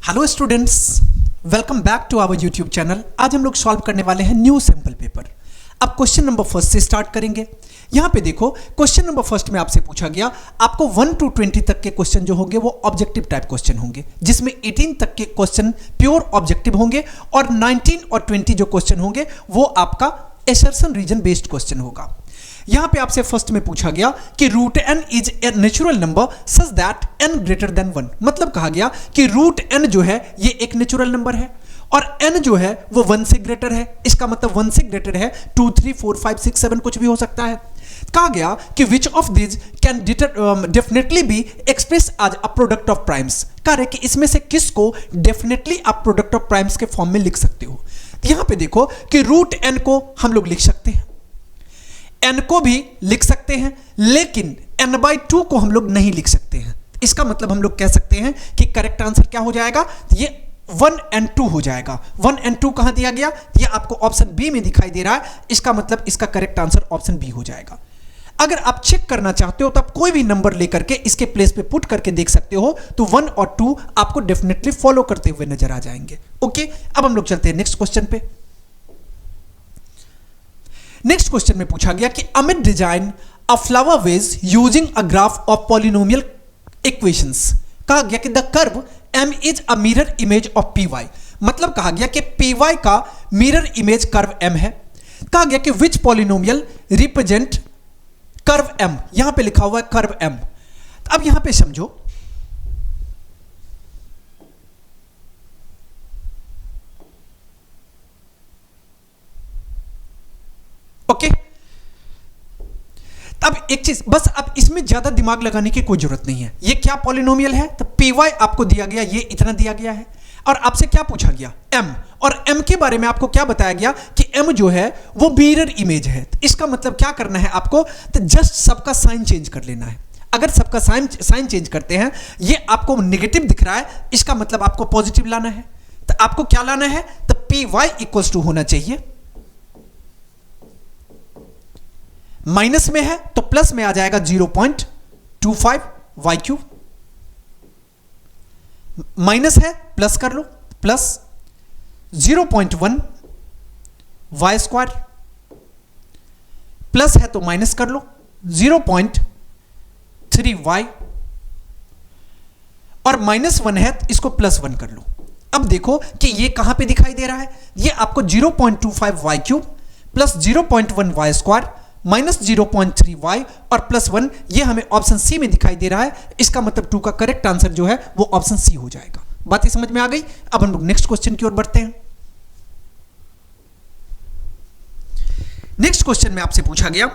Hello students, welcome back to our YouTube channel. आज हम लोग सॉल्व करने वाले हैं न्यू सैंपल पेपर। अब क्वेश्चन नंबर फर्स्ट से स्टार्ट करेंगे। यहाँ पे देखो, क्वेश्चन नंबर फर्स्ट में आपसे पूछा गया, आपको 1 to 20 तक के क्वेश्चन जो होंगे वो ऑब्जेक्टिव टाइप क्वेश्चन होंगे, जिसमें 18 तक के क्वेश्चन प्योर ऑब्जेक्टिव होंगे और 19 और 20 जो क्वेश्चन होंगे वो आपका एसर्शन रीजन बेस्ड क्वेश्चन होगा। यहां पे आपसे फर्स्ट में पूछा गया कि root n is a natural number such that n greater than 1। मतलब कहा गया कि रूट n जो है ये एक नेचुरल नंबर है और n जो है वो 1 से ग्रेटर है। इसका मतलब 1 से ग्रेटर है 2, 3, 4, 5, 6, 7 कुछ भी हो सकता है। कहा गया कि which of this can definitely be express as a product of primes. कह रहे कि इसमें से किसको डेफिनेटली आप प्रोडक्ट ऑफ प्राइम्स के फॉर्म में लिख सकते हो। यहां पे देखो कि रूट n को हम लोग लिख सकते हैं, n को भी लिख सकते हैं, लेकिन n/2 को हम लोग नहीं लिख सकते हैं। इसका मतलब हम लोग कह सकते हैं कि करेक्ट आंसर क्या हो जाएगा, ये 1 and 2 हो जाएगा। 1 and 2 कहां दिया गया, ये आपको ऑप्शन बी में दिखाई दे रहा है। इसका मतलब इसका करेक्ट आंसर ऑप्शन बी हो जाएगा। अगर आप चेक करना चाहते हो तो आप कोई भी नंबर लेकर के इसके प्लेस पे पुट करके देख सकते हो, तो 1 और 2 आपको डेफिनेटली फॉलो करते हुए नजर आ जाएंगे। ओके, अब हम लोग चलते हैं नेक्स्ट क्वेश्चन पे। नेक्स्ट क्वेश्चन में पूछा गया कि Amit design a flower vase using a graph of polynomial equations. कहा गया कि the curve m is a mirror image of py। मतलब कहा गया कि py का मिरर इमेज कर्व m है। कहा गया कि विच पॉलिनोमियल रिप्रेजेंट कर्व m। यहां पे लिखा हुआ है कर्व m। अब यहां पे समझो, ओके। अब एक चीज बस, अब इसमें ज्यादा दिमाग लगाने की कोई जरूरत नहीं है। ये क्या पॉलिनोमियल है, तो py आपको दिया गया, ये इतना दिया गया है, और आपसे क्या पूछा गया m, और m के बारे में आपको क्या बताया गया कि m जो है वो मिरर इमेज है। तो इसका मतलब क्या करना है आपको, तो जस्ट सबका साइन चेंज कर लेना है। अगर सबका साइन चेंज करते हैं, ये आपको नेगेटिव दिख रहा है, इसका मतलब आपको पॉजिटिव लाना है। तो आपको क्या लाना है, तो py इक्वल्स टू होना चाहिए, माइनस में है तो प्लस में आ जाएगा 0.25 वाई क्यूब, माइनस है प्लस कर लो, प्लस 0.1 वाई स्क्वायर, प्लस है तो माइनस कर लो 0.3 वाई, और -1 है तो इसको +1 कर लो। अब देखो कि ये कहां पे दिखाई दे रहा है, ये आपको 0.25 Y cube plus 0.1 Y square minus 0.3 Y और +1, ये हमें ऑप्शन सी में दिखाई दे रहा है। इसका मतलब 2 का करेक्ट आंसर जो है वो ऑप्शन सी हो जाएगा। बातें समझ में आ गई। अब हम लोग नेक्स्ट क्वेश्चन की ओर बढ़ते हैं। नेक्स्ट क्वेश्चन में आपसे पूछा गया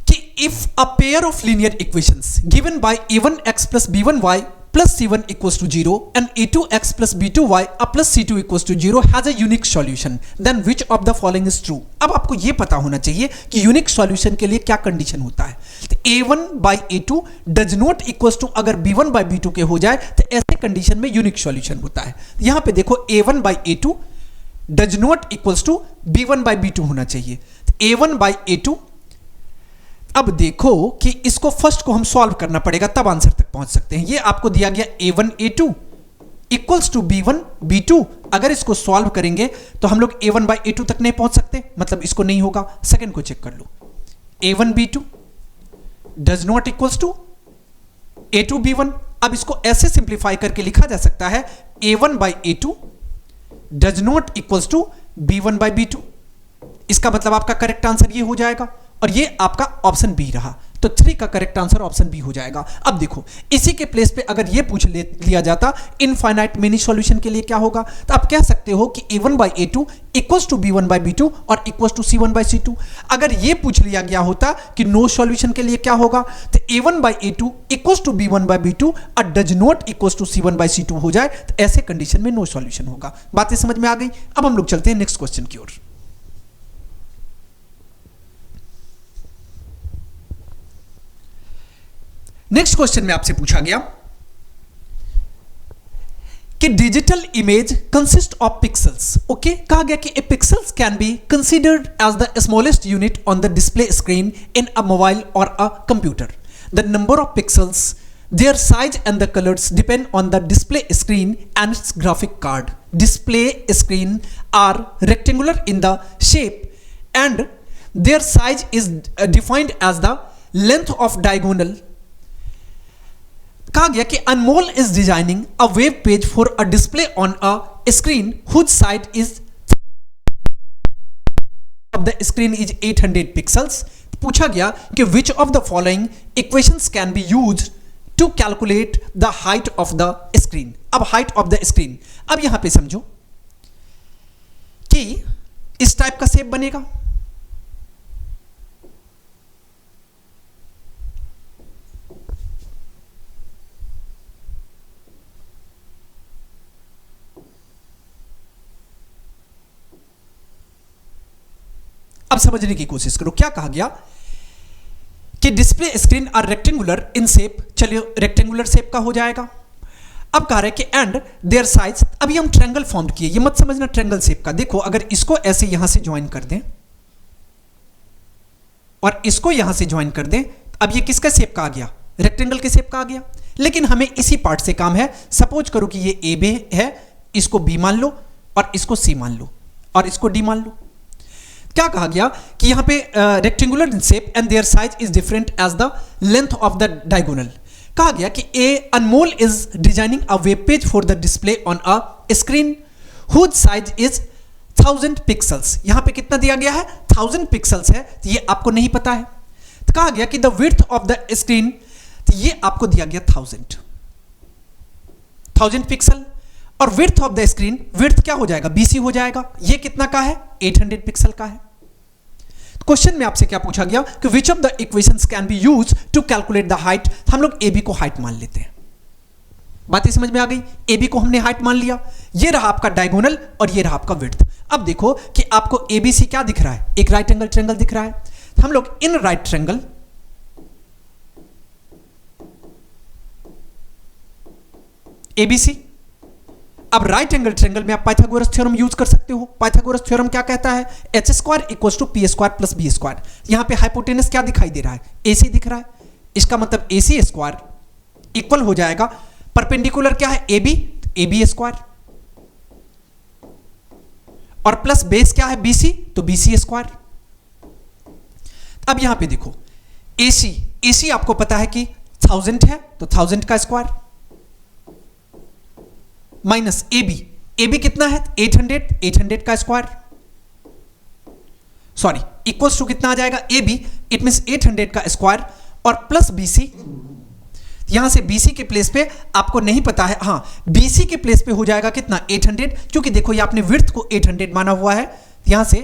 कि if a pair of linear equations given by a1x plus b1y plus c1 equals to 0 and a2x plus b2y plus c2 equals to 0 has a unique solution, then which of the following is true। अब आपको यह पता होना चाहिए कि unique solution के लिए क्या कंडीशन होता है। तो a1 by a2 does not equals to, अगर b1 by b2 के हो जाए तो ऐसे कंडीशन में यूनिक सॉल्यूशन होता है। यहां पे देखो a1 by a2 does not equals to b1 by b2 होना चाहिए। a1 by a2, अब देखो कि इसको फर्स्ट को हम सॉल्व करना पड़ेगा, तब आंसर तक पहुंच सकते हैं। ये आपको दिया गया a1 a2 equals to b1 b2। अगर इसको सॉल्व करेंगे तो हम लोग a1 by a2 तक नहीं पहुंच सकते, मतलब इसको नहीं होगा। सेकंड को चेक कर लो, a1 b2 does not equals to a2 b1। अब इसको ऐसे सिंप्लीफाई करके लिखा जा सकता है a1 by a2 does not equals to b1 by b2। इसका मतलब आपका करेक्ट आंसर ये हो जाएगा, और ये आपका ऑप्शन बी रहा। तो 3 का करेक्ट आंसर ऑप्शन बी हो जाएगा। अब देखो, इसी के प्लेस पे अगर ये पूछ लिया जाता इनफाइनाइट मेनी सॉल्यूशन के लिए क्या होगा, तो आप कह सकते हो कि a1 by a2 equals to b1 by b2 और equals to c1 by c2। अगर ये पूछ लिया गया होता कि नो सॉल्यूशन के लिए क्या होगा, तो a1 by a2 equals to b1 by b2 और does not equals to c1 by c2 हो जाए, तो ऐसे कंडीशन में नो सॉल्यूशन होगा। बातें समझ में आ गई। अब हम लोग चलते हैं नेक्स्ट क्वेश्चन की ओर। नेक्स्ट क्वेश्चन में आपसे पूछा गया कि digital image consist of pixels. Okay, कहा गया कि a pixels can be considered as the smallest unit on the display screen in a mobile और a computer. The number of pixels their size and the colors depend on the display screen and its graphic card. Display screen are rectangular in the shape and their size is defined as the length of diagonal. कहा गया कि Anmol is designing a web page for a display on a screen whose size is of the screen is 800 pixels. पूछा गया कि which of the following equations can be used to calculate the height of the screen. अब height of the screen, अब यहां पे समझो कि इस टाइप का शेप बनेगा, अब समझने की कोशिश करो। क्या कहा गया कि display screen are rectangular in shape, चलिए रेक्टेंगुलर शेप का हो जाएगा। अब कह रहे हैं कि एंड देयर साइज, अभी हम ट्रायंगल फॉर्म किए, ये मत समझना ट्रायंगल शेप का। देखो अगर इसको ऐसे यहां से ज्वाइन कर दें और इसको यहां से ज्वाइन कर दें, अब ये किसका शेप का आ गया? रेक्टेंगल के शेप का आ गया। लेकिन हमें इसी पार्ट से काम है। सपोज करो कि ये ए बी है, इसको बी मान लो और इसको सी मान लो और इसको डी मान लो। क्या कहा गया कि यहां पे rectangular in shape and their size is different as the length of the diagonal. कहा गया कि Anmol is designing a web page for the display on a screen whose size is 1000 pixels. यहां पे कितना दिया गया है? 1000 पिक्सल्स है, तो ये आपको नहीं पता है। तो कहा गया कि the width of the screen, तो ये आपको दिया गया 1000 पिक्सल और width of the screen, width क्या हो जाएगा? BC हो जाएगा। ये कितना का है? 800 पिक्सल का है। क्वेश्चन में आपसे क्या पूछा गया कि which of the equations can be used to calculate the height. हम लोग AB को हाइट मान लेते हैं। बातें समझ में आ गई? AB को हमने हाइट मान लिया, ये रहा आपका डायगोनल और ये रहा आपका विड्थ। अब देखो कि आपको ABC क्या दिख रहा है? एक राइट एंगल ट्रायंगल दिख रहा है। हम लोग इन राइट ट्रायंगल ABC, अब राइट एंगल ट्रायंगल में आप पाइथागोरस थ्योरम यूज कर सकते हो। पाइथागोरस थ्योरम क्या कहता है? h square equals to p square plus b square. यहां पे हाइपोटेनस क्या दिखाई दे रहा है? AC दिख रहा है। इसका मतलब AC स्क्वायर इक्वल हो जाएगा, परपेंडिकुलर क्या है? AB, AB स्क्वायर और प्लस बेस क्या है? BC, तो BC स्क्वायर। अब यहां पे देखो AC आपको पता है कि 1000 है, तो 1000 का स्क्वायर माइनस AB कितना है? 800 का स्क्वायर, सॉरी इक्वल्स टू कितना आ जाएगा? AB, इट मींस 800 का स्क्वायर और प्लस BC। यहां से BC के प्लेस पे आपको नहीं पता है, हाँ BC के प्लेस पे हो जाएगा कितना? 800, क्योंकि देखो ये आपने विड्थ को 800 माना हुआ है। यहां से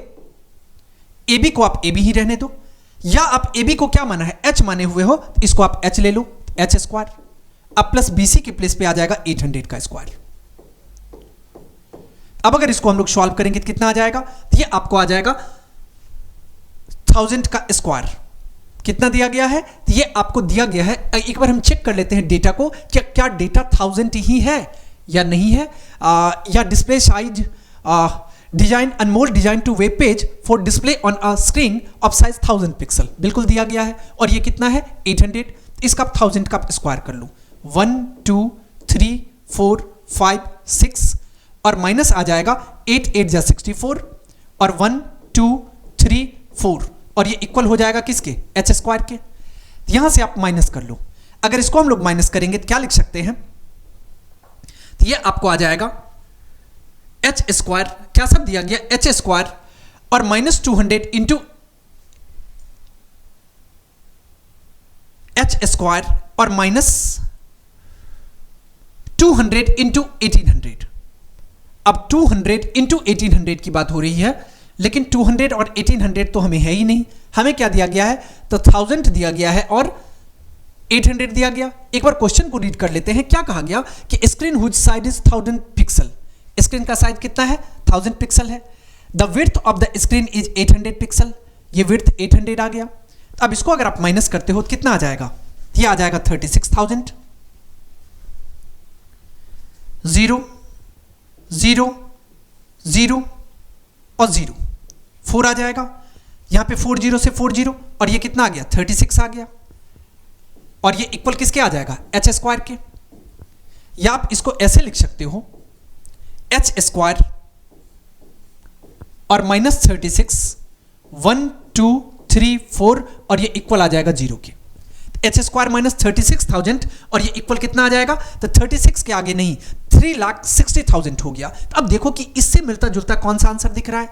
AB को आप AB ही रहने दो, या आप AB को क्या माना है? H माने हुए हो, इसको आप H ले लो, H स्क्वायर। अब प्लस BC के प्लेस पे आ जाएगा 800 का स्क्वायर। अब अगर इसको हम लोग सॉल्व करेंगे तो कितना आ जाएगा? तो ये आपको आ जाएगा 1000 का स्क्वायर। कितना दिया गया है? तो ये आपको दिया गया है। एक बार हम चेक कर लेते हैं डेटा को, क्या डेटा 1000 ही है या नहीं है, या display size design Anmol design to web page for display on a screen of size 1000 pixel. बिल्कुल दिया गया है। और ये कितना है? 800। इसका 1000 का स्क्वायर कर लो, 1 2 3 4 5 6 और माइनस आ जाएगा 8 8 जा 64 और 1 2 3 4 और ये इक्वल हो जाएगा किसके? H स्क्वायर के। यहां से आप माइनस कर लो। अगर इसको हम लोग माइनस करेंगे तो क्या लिख सकते हैं? तो ये आपको आ जाएगा H स्क्वायर, क्या सब दिया गया? H स्क्वायर और माइनस 200 इंटू H स्क्वायर और माइनस 200 इंटू 1800। अब 200 इंटू 1800 की बात हो रही है, लेकिन 200 और 1800 तो हमें है ही नहीं। हमें क्या दिया गया है? तो 1000 दिया गया है और 800 दिया गया। एक बार क्वेश्चन को रीड कर लेते हैं। क्या कहा गया कि screen whose size is 1000 pixel. Screen का साइज कितना है? 1000 पिक्सल है। The width of the screen is 800 pixel. ये विड्थ 800 आ गया। अब इसको अगर आप माइनस करते हो तो कितना आ जाएगा? ये आ जाएगा 36000। 0 0 0 और 0 4 आ जाएगा। यहां पे 4 0 से 4 0 और ये कितना आ गया? 36 आ गया। और ये इक्वल किसके आ जाएगा, एच स्क्वायर के। या आप इसको ऐसे लिख सकते हो, एच स्क्वायर और -36 1 2 3 4 और ये इक्वल आ जाएगा 0 के। एच स्क्वायर -36,000 और ये इक्वल कितना आ जाएगा, तो 36 के आगे नहीं 3,60,000 हो गया। तो अब देखो कि इससे मिलता जुलता कौन सा आंसर दिख रहा है।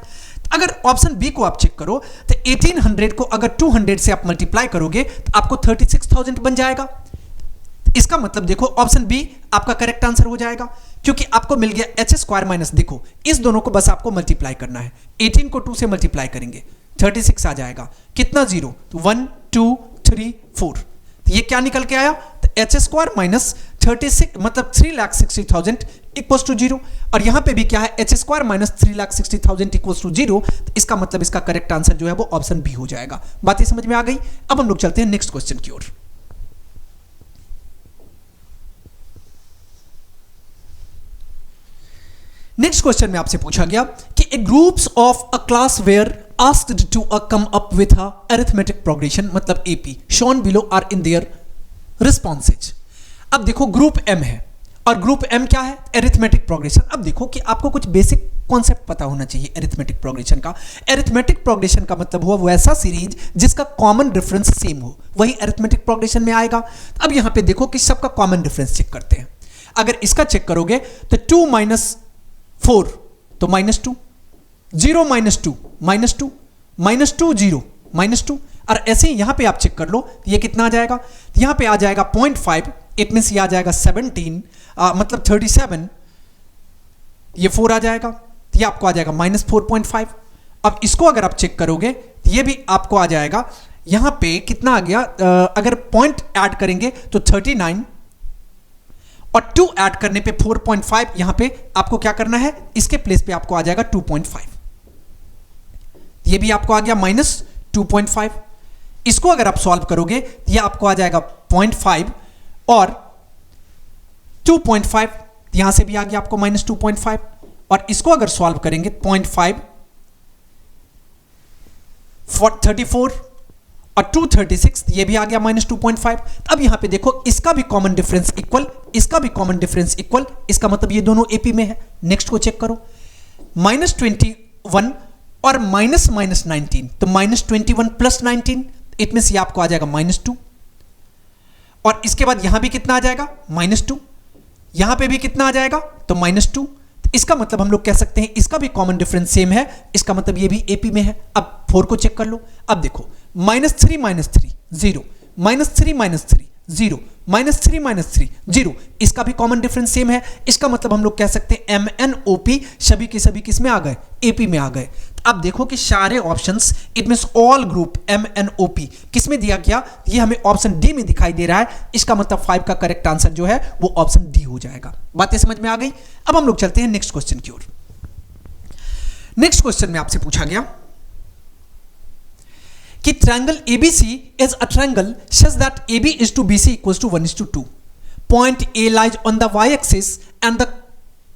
अगर ऑप्शन बी को आप चेक करो तो 1800 को अगर 200 से आप मल्टीप्लाई करोगे तो आपको 36,000 बन जाएगा। इसका मतलब देखो ऑप्शन बी आपका करेक्ट आंसर हो जाएगा, क्योंकि आपको मिल गया एच स्क्वायर माइनस, देखो इस दोनों को बस आपको मल्टीप्लाई करना है। 18 को 2 से मल्टीप्लाई करेंगे 36 आ जाएगा, कितना 0, तो 1 2 3 4। ये क्या निकल के आया, तो एच स्क्वायर माइनस 36 मतलब 3,60,000 इक्वल्स टू 0। और यहां पे भी क्या है, h square minus 3,60,000 equals to 0। तो इसका मतलब इसका करेक्ट आंसर जो है वो ऑप्शन बी हो जाएगा। बातें समझ में आ गई। अब हम लोग चलते हैं नेक्स्ट क्वेश्चन की ओर। नेक्स्ट क्वेश्चन में आपसे पूछा गया कि a groups of a class were asked to come up with a arithmetic progression मतलब AP shown below are in their responses। अब देखो ग्रुप M है और ग्रुप M क्या है, अरिथमेटिक प्रोग्रेशन। अब देखो कि आपको कुछ बेसिक कॉन्सेप्ट पता होना चाहिए अरिथमेटिक प्रोग्रेशन का। अरिथमेटिक प्रोग्रेशन का मतलब हुआ वैसा सीरीज जिसका कॉमन डिफरेंस सेम हो, वही अरिथमेटिक प्रोग्रेशन में आएगा। अब यहां पे देखो कि सबका कॉमन डिफरेंस चेक करते हैं। अगर इसका चेक करोगे तो 2 - 4 तो -2, 0 - 2 -2, -2 0 -2। और ऐसे ही यहां पे आप चेक कर लो ये कितना आ जाएगा, यहां पे आ जाएगा 0.5, इट मींस ये आ जाएगा 17 मतलब 37, ये 4 आ जाएगा, ये आपको आ जाएगा -4.5। अब इसको अगर आप चेक करोगे ये भी आपको आ जाएगा, यहां पे कितना आ गया, अगर पॉइंट ऐड करेंगे तो 39 और 2 ऐड करने पे 4.5, यहां पे आपको क्या करना है, इसके प्लेस पे आपको आ जाएगा 2.5, ये भी आपको आ गया -2.5। इसको अगर आप सॉल्व करोगे ये आपको आ जाएगा 0.5 और 2.5, यहां से भी आ गया आपको -2.5। और इसको अगर सॉल्व करेंगे 0.5 34 और 236, ये भी आ गया -2.5। अब यहां पे देखो इसका भी कॉमन डिफरेंस इक्वल, इसका भी कॉमन डिफरेंस इक्वल, इसका मतलब ये दोनों एपी में है। नेक्स्ट को चेक करो, -21 और -19, तो -21 + 19 इट मींस ये आपको आ जाएगा -2। और इसके बाद यहां भी कितना आ जाएगा, -2, यहां पे भी कितना आ जाएगा, तो -2। इसका मतलब हम लोग कह सकते हैं इसका भी कॉमन डिफरेंस सेम है, इसका मतलब ये भी एपी में है। अब 4 को चेक कर लो। अब देखो -3 - 3 0, -3 - 3 0, -3 - 3 0, इसका भी कॉमन डिफरेंस सेम है। इसका मतलब हम लोग कह सकते हैं MNOP सभी के सभी किस में आ गए, एपी में आ गए। अब देखो कि सारे options it means all group MNOP किस में दिया गया, ये हमें ऑप्शन डी में दिखाई दे रहा है। इसका मतलब 5 का करेक्ट आंसर जो है वो ऑप्शन डी हो जाएगा। बातें समझ में आ गई। अब हम लोग चलते हैं नेक्स्ट क्वेश्चन की ओर। नेक्स्ट क्वेश्चन में आपसे पूछा गया कि triangle ABC is a triangle such that AB is to BC equals to 1:2. Point A lies on the y-axis and the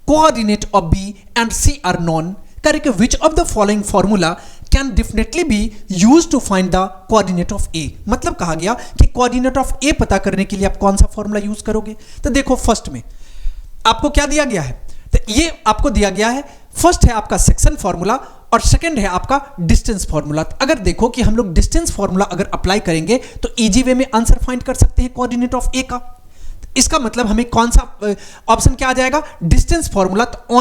coordinate of B and C are known. करके which of the following formula can definitely be used to find the coordinate of A। मतलब कहा गया कि coordinate of A पता करने के लिए आप कौन सा फॉर्मूला यूज करोगे। तो देखो फर्स्ट में आपको क्या दिया गया है, तो ये आपको दिया गया है, फर्स्ट है आपका सेक्शन फॉर्मूला और सेकंड है आपका डिस्टेंस फॉर्मूला। अगर देखो कि हम लोग डिस्टेंस फॉर्मूला अगर अप्लाई करेंगे तो इजी वे में आंसर फाइंड कर सकते हैं कोऑर्डिनेट ऑफ ए का। इसका मतलब हमें कौन सा ऑप्शन क्या आ जाएगा, डिस्टेंस फॉर्मूला। तो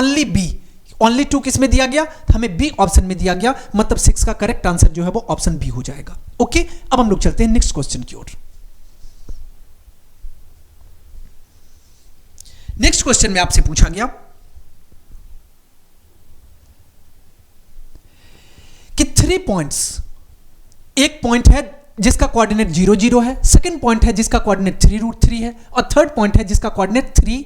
ओनली 2 किस में दिया गया, हमें बी ऑप्शन में दिया गया, मतलब 6 का करेक्ट आंसर जो है वो ऑप्शन बी हो जाएगा। ओके, अब हम लोग चलते हैं नेक्स्ट क्वेश्चन की ओर। नेक्स्ट क्वेश्चन में आपसे पूछा गया कि 3 पॉइंट्स, एक पॉइंट है जिसका कोऑर्डिनेट 0 0 है, सेकंड पॉइंट है जिसका कोऑर्डिनेट 3√3 है और थर्ड पॉइंट है जिसका कोऑर्डिनेट 3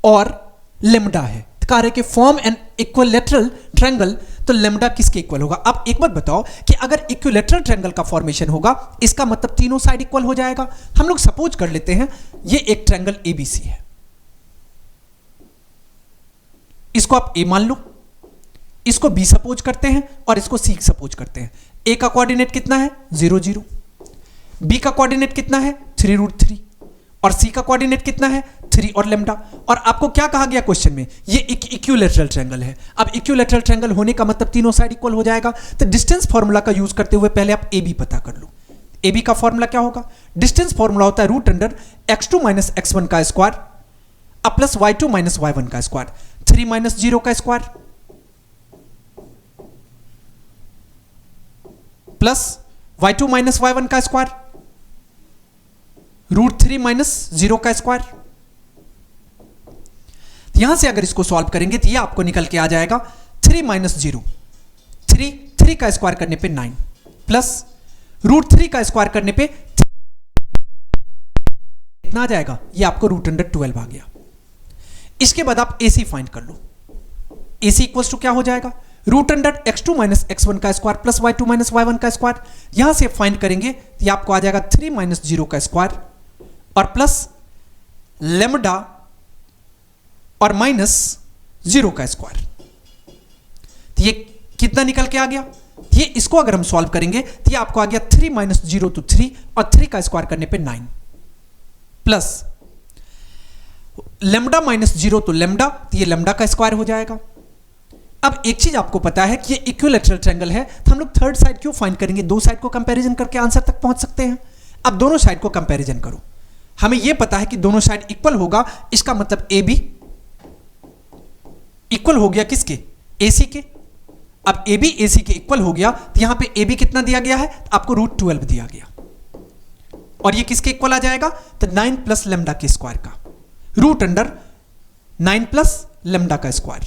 और लेम्डा है। कह रहे कि फॉर्म एन इक्विलैटरल ट्रायंगल, तो लेम्डा किसके इक्वल होगा। अब एक बात बताओ कि अगर इक्विलैटरल ट्रायंगल का फॉर्मेशन होगा इसका मतलब तीनों साइड इक्वल हो जाएगा। हम लोग सपोज कर लेते हैं ये एक ट्रायंगल ABC है, इसको आप A मान लो, इसको B सपोज करते हैं और इसको C सपोज करते हैं। A का कोऑर्डिनेट कितना है 0 0, B का कोऑर्डिनेट कितना है 3√3 और सी का कोऑर्डिनेट कितना है 3 और लेमडा। और आपको क्या कहा गया क्वेश्चन में, ये एक इक्विलैटरल ट्रायंगल है। अब इक्विलैटरल ट्रायंगल होने का मतलब तीनों साइड इक्वल हो जाएगा। तो डिस्टेंस फॉर्मूला का यूज करते हुए पहले आप ए बी पता कर लो। ए बी का फॉर्मूला क्या होगा, डिस्टेंस फॉर्मूला होता है √x2 - x1 का स्क्वायर अब प्लस y2 - y1 का स्क्वायर, 3 - 0 का स्क्वायर प्लस y2 - y1 का स्क्वायर √3 - 0 का स्क्वायर। यहां से अगर इसको सॉल्व करेंगे तो ये आपको निकल के आ जाएगा 3 - 0, 3 का स्क्वायर करने पे 9 प्लस √3 का स्क्वायर करने पे कितना आ जाएगा, ये आपको √12 आ गया। इसके बाद आप AC फाइंड कर लो। AC इक्वल्स टू क्या हो जाएगा, √x2 - x1 का स्क्वायर प्लस y2 - y1 का स्क्वायर। यहां से फाइंड करेंगे तो ये आपको आ जाएगा 3 - 0 का स्क्वायर और प्लस लेमडा और -0 का स्क्वायर। तो ये कितना निकल के आ गया, ये इसको अगर हम सॉल्व करेंगे तो ये आपको आ गया 3 - 0 तो 3 और 3 का स्क्वायर करने पे 9 प्लस लेमडा -0 तो लेमडा, तो ये लेमडा का स्क्वायर हो जाएगा। अब एक चीज आपको पता है कि ये इक्विलैटरल ट्रायंगल है, तो हम लोग थर्ड साइड क्यों फाइंड करेंगे, दो साइड को कंपैरिजन करके आंसर तक पहुंच सकते हैं। अब दोनों साइड को कंपैरिजन करो, हमें यह पता है कि दोनों साइड इक्वल होगा, इसका मतलब ए बी इक्वल हो गया किसके, AC के। अब ए बी AC के इक्वल हो गया तो यहां पे ए बी कितना दिया गया है, तो आपको √12 दिया गया और ये किसके इक्वल आ जाएगा, तो 9 प्लस लेमडा के स्क्वायर का, √9 प्लस लेमडा का स्क्वायर।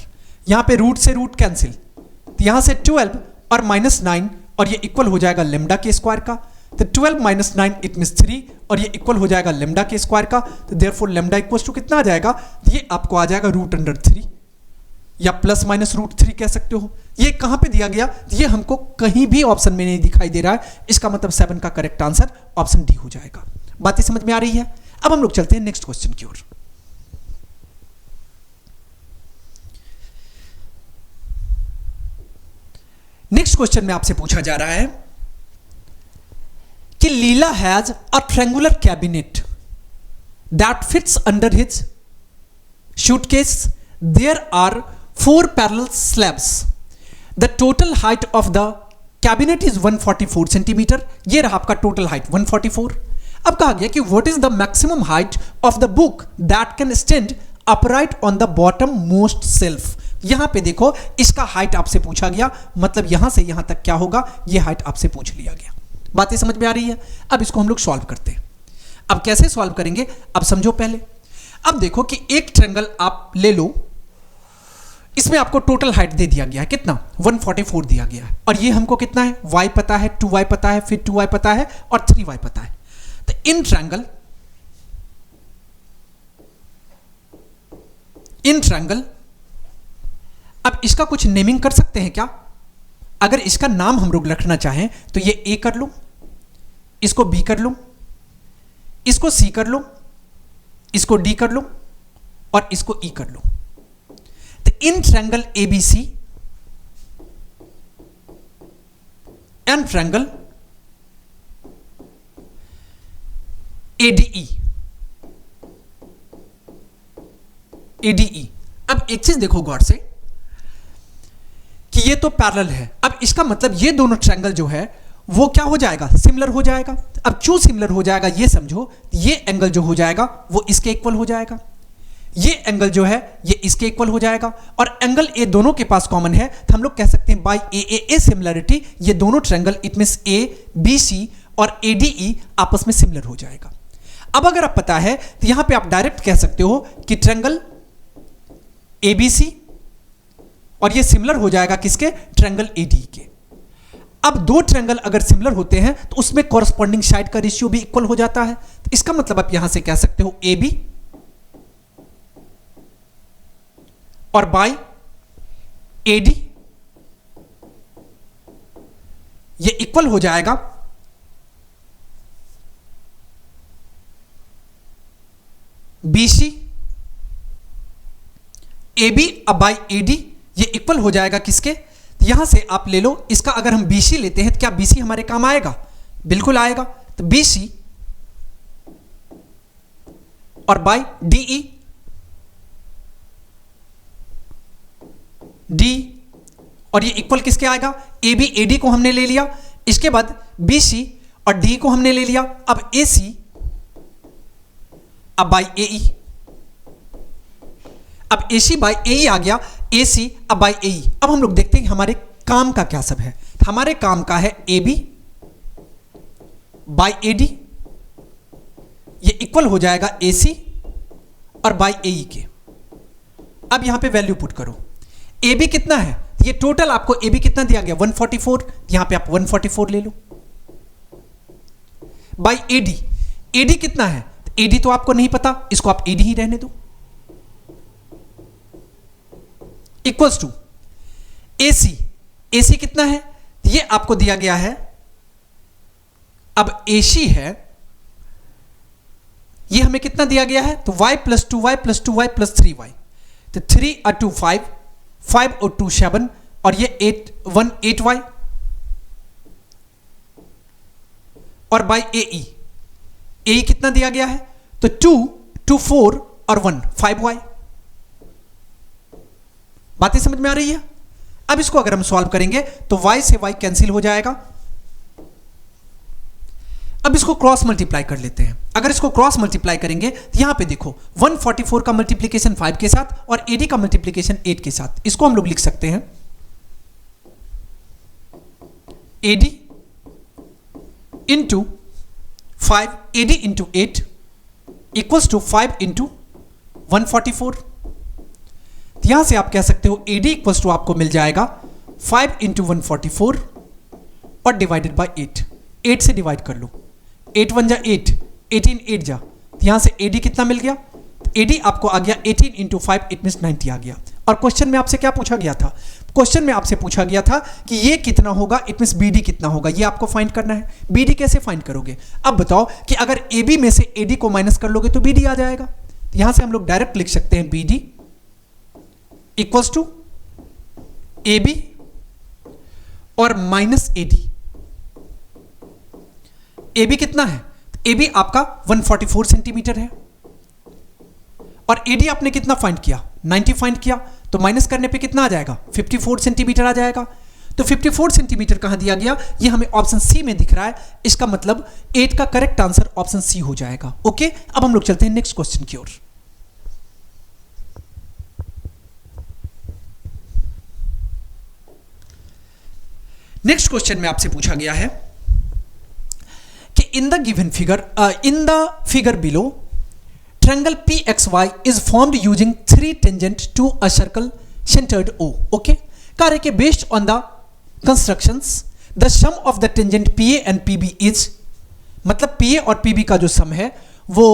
यहां पे रूट से रूट कैंसिल, तो यहां से 12 और -9 और ये इक्वल हो जाएगा लेमडा के स्क्वायर का। तो 12 - 9 इट मींस 3 और ये इक्वल हो जाएगा लेमडा के स्क्वायर का। तो देयरफॉर लेमडा इक्वल्स टू कितना आ जाएगा, ये आपको आ जाएगा √3 या प्लस माइनस √3 कह सकते हो। ये कहां पे दिया गया, ये हमको कहीं भी ऑप्शन में नहीं दिखाई दे रहा है, इसका मतलब 7 का करेक्ट आंसर ऑप्शन डी हो जाएगा। बातें समझ में आ रही है। अब हम लोग चलते हैं नेक्स्ट क्वेश्चन की ओर। नेक्स्ट क्वेश्चन में आपसे पूछा जा रहा है कि Leela has a triangular cabinet that fits under his suitcase. There are 4 parallel slabs. The total height of the cabinet is 144 centimetre. ये रहा आपका टोटल हाइट 144। अब कहा गया कि what is the maximum height of the book that can stand upright on the bottom most shelf. यहां पे देखो, इसका हाइट आपसे पूछा गया, मतलब यहां से यहां तक क्या होगा, ये हाइट आपसे पूछ लिया गया। बातें समझ में आ रही है। अब इसको हम लोग सॉल्व करते हैं। अब कैसे सॉल्व करेंगे, अब समझो पहले। अब देखो कि एक ट्रायंगल आप ले लो, इसमें आपको टोटल हाइट दे दिया गया है कितना, 144 दिया गया है, और ये हमको कितना है, y पता है, 2y पता है, फिर 2y पता है और 3y पता है। तो इन ट्रायंगल अब इसका कुछ नेमिंग कर सकते हैं क्या। अगर इसका नाम हम लोग रखना चाहें तो ये A कर लो, इसको B कर लो, इसको C कर लो, इसको D कर लो और इसको E कर लो। तो in triangle ABC and triangle ADE। अब एक चीज देखो गौर से कि ये तो पैरेलल है। अब इसका मतलब ये दोनों ट्रायंगल जो है वो क्या हो जाएगा, सिमिलर हो जाएगा। अब क्यों सिमिलर हो जाएगा, ये समझो। ये एंगल जो हो जाएगा वो इसके इक्वल हो जाएगा, ये एंगल जो है ये इसके इक्वल हो जाएगा, और एंगल ए दोनों के पास कॉमन है, तो हम लोग कह सकते हैं बाय ए सिमिलरिटी ये दोनों ट्रायंगल इट मींस ABC और ADE आपस में सिमिलर हो जाएगा। अब अगर आप पता है तो यहां पे आप डायरेक्ट कह सकते हो कि ट्रायंगल ABC और ये सिमिलर हो जाएगा किसके, ट्रायंगल ADE के। अब दो ट्रायंगल अगर सिमिलर होते हैं तो उसमें कॉरस्पॉन्डिंग साइड का रेशियो भी इक्वल हो जाता है। तो इसका मतलब आप यहां से कह सकते हो AB और बाय AD ये इक्वल हो जाएगा BC। AB अब बाय AD ये इक्वल हो जाएगा किसके, यहां से आप ले लो, इसका अगर हम BC लेते हैं तो क्या BC हमारे काम आएगा, बिल्कुल आएगा। तो BC और बाय DE, D, और ये इक्वल किसके आएगा, AB AD को हमने ले लिया, इसके बाद BC और D को हमने ले लिया, अब AC, अब बाय AE, अब AC बाय AE आ गया, AC अब बाय AE। अब हम लोग देखते हैं हमारे काम का क्या सब है। हमारे काम का है AB बाय AD, ये इक्वल हो जाएगा AC और बाय AE के। अब यहां पे वैल्यू पुट करो, AB कितना है, ये टोटल आपको AB कितना दिया गया 144, यहां पे आप 144 ले लो, बाय AD, AD कितना है, AD तो आपको नहीं पता, इसको आप AD ही रहने दो, इक्वल्स टू AC, AC कितना है, ये आपको दिया गया है, अब AC है, ये हमें कितना दिया गया है, तो y plus 2y plus 2y plus 3y, तो 3 और 2 5, 5 और 2 7, और ये 1 8y, और बाय AE, AE कितना दिया गया है, तो 2 4 और 1 5y। बातें समझ में आ रही है। अब इसको अगर हम सॉल्व करेंगे तो y से y कैंसिल हो जाएगा। अब इसको क्रॉस मल्टीप्लाई कर लेते हैं। अगर इसको क्रॉस मल्टीप्लाई करेंगे तो यहां पे देखो 144 का मल्टीप्लीकेशन 5 के साथ और AD का मल्टीप्लीकेशन 8 के साथ, इसको हम लोग लिख सकते हैं AD into 5, AD into 8 equals to 5 into 144। यहां से आप कह सकते हो AD इक्वल्स टू आपको मिल जाएगा 5 इंटू 144 और डिवाइडेड बाई 8, 8 से डिवाइड कर लो, 8 1 जा 8, 18 8 जा, यहां से AD कितना मिल गया, AD आपको आ गया 18 इंटू 5, इट मीन्स 90 आ गया। और क्वेश्चन में आपसे क्या पूछा गया था, क्वेश्चन में आपसे पूछा गया था कि ये कितना होगा, इट मीन्स BD कितना होगा, ये आपको फाइंड करना है। BD कैसे फाइंड करोगे, अब बताओ कि अगर AB में से AD को माइनस कर लोगे तो BD आ जाएगा। यहां से हम लोग डायरेक्ट लिख सकते हैं BD इक्वल्स टू AB और माइनस AD। AB कितना है, AB आपका 144 सेंटीमीटर है और AD आपने कितना फाइंड किया, 90 फाइंड किया, तो माइनस करने पे कितना आ जाएगा, 54 सेंटीमीटर आ जाएगा। तो 54 सेंटीमीटर कहां दिया गया, ये हमें ऑप्शन सी में दिख रहा है, इसका मतलब 8 का करेक्ट आंसर ऑप्शन सी हो जाएगा। ओके, अब हम लोग चलते हैं नेक्स्ट क्वेश्चन की ओर। नेक्स्ट क्वेश्चन में आपसे पूछा गया है कि in the given figure, in the figure below triangle PXY is formed using 3 tangent to a circle centered O. Okay, कार्य के based on the constructions the sum of the tangent PA and PB is, मतलब PA और PB का जो सम है वो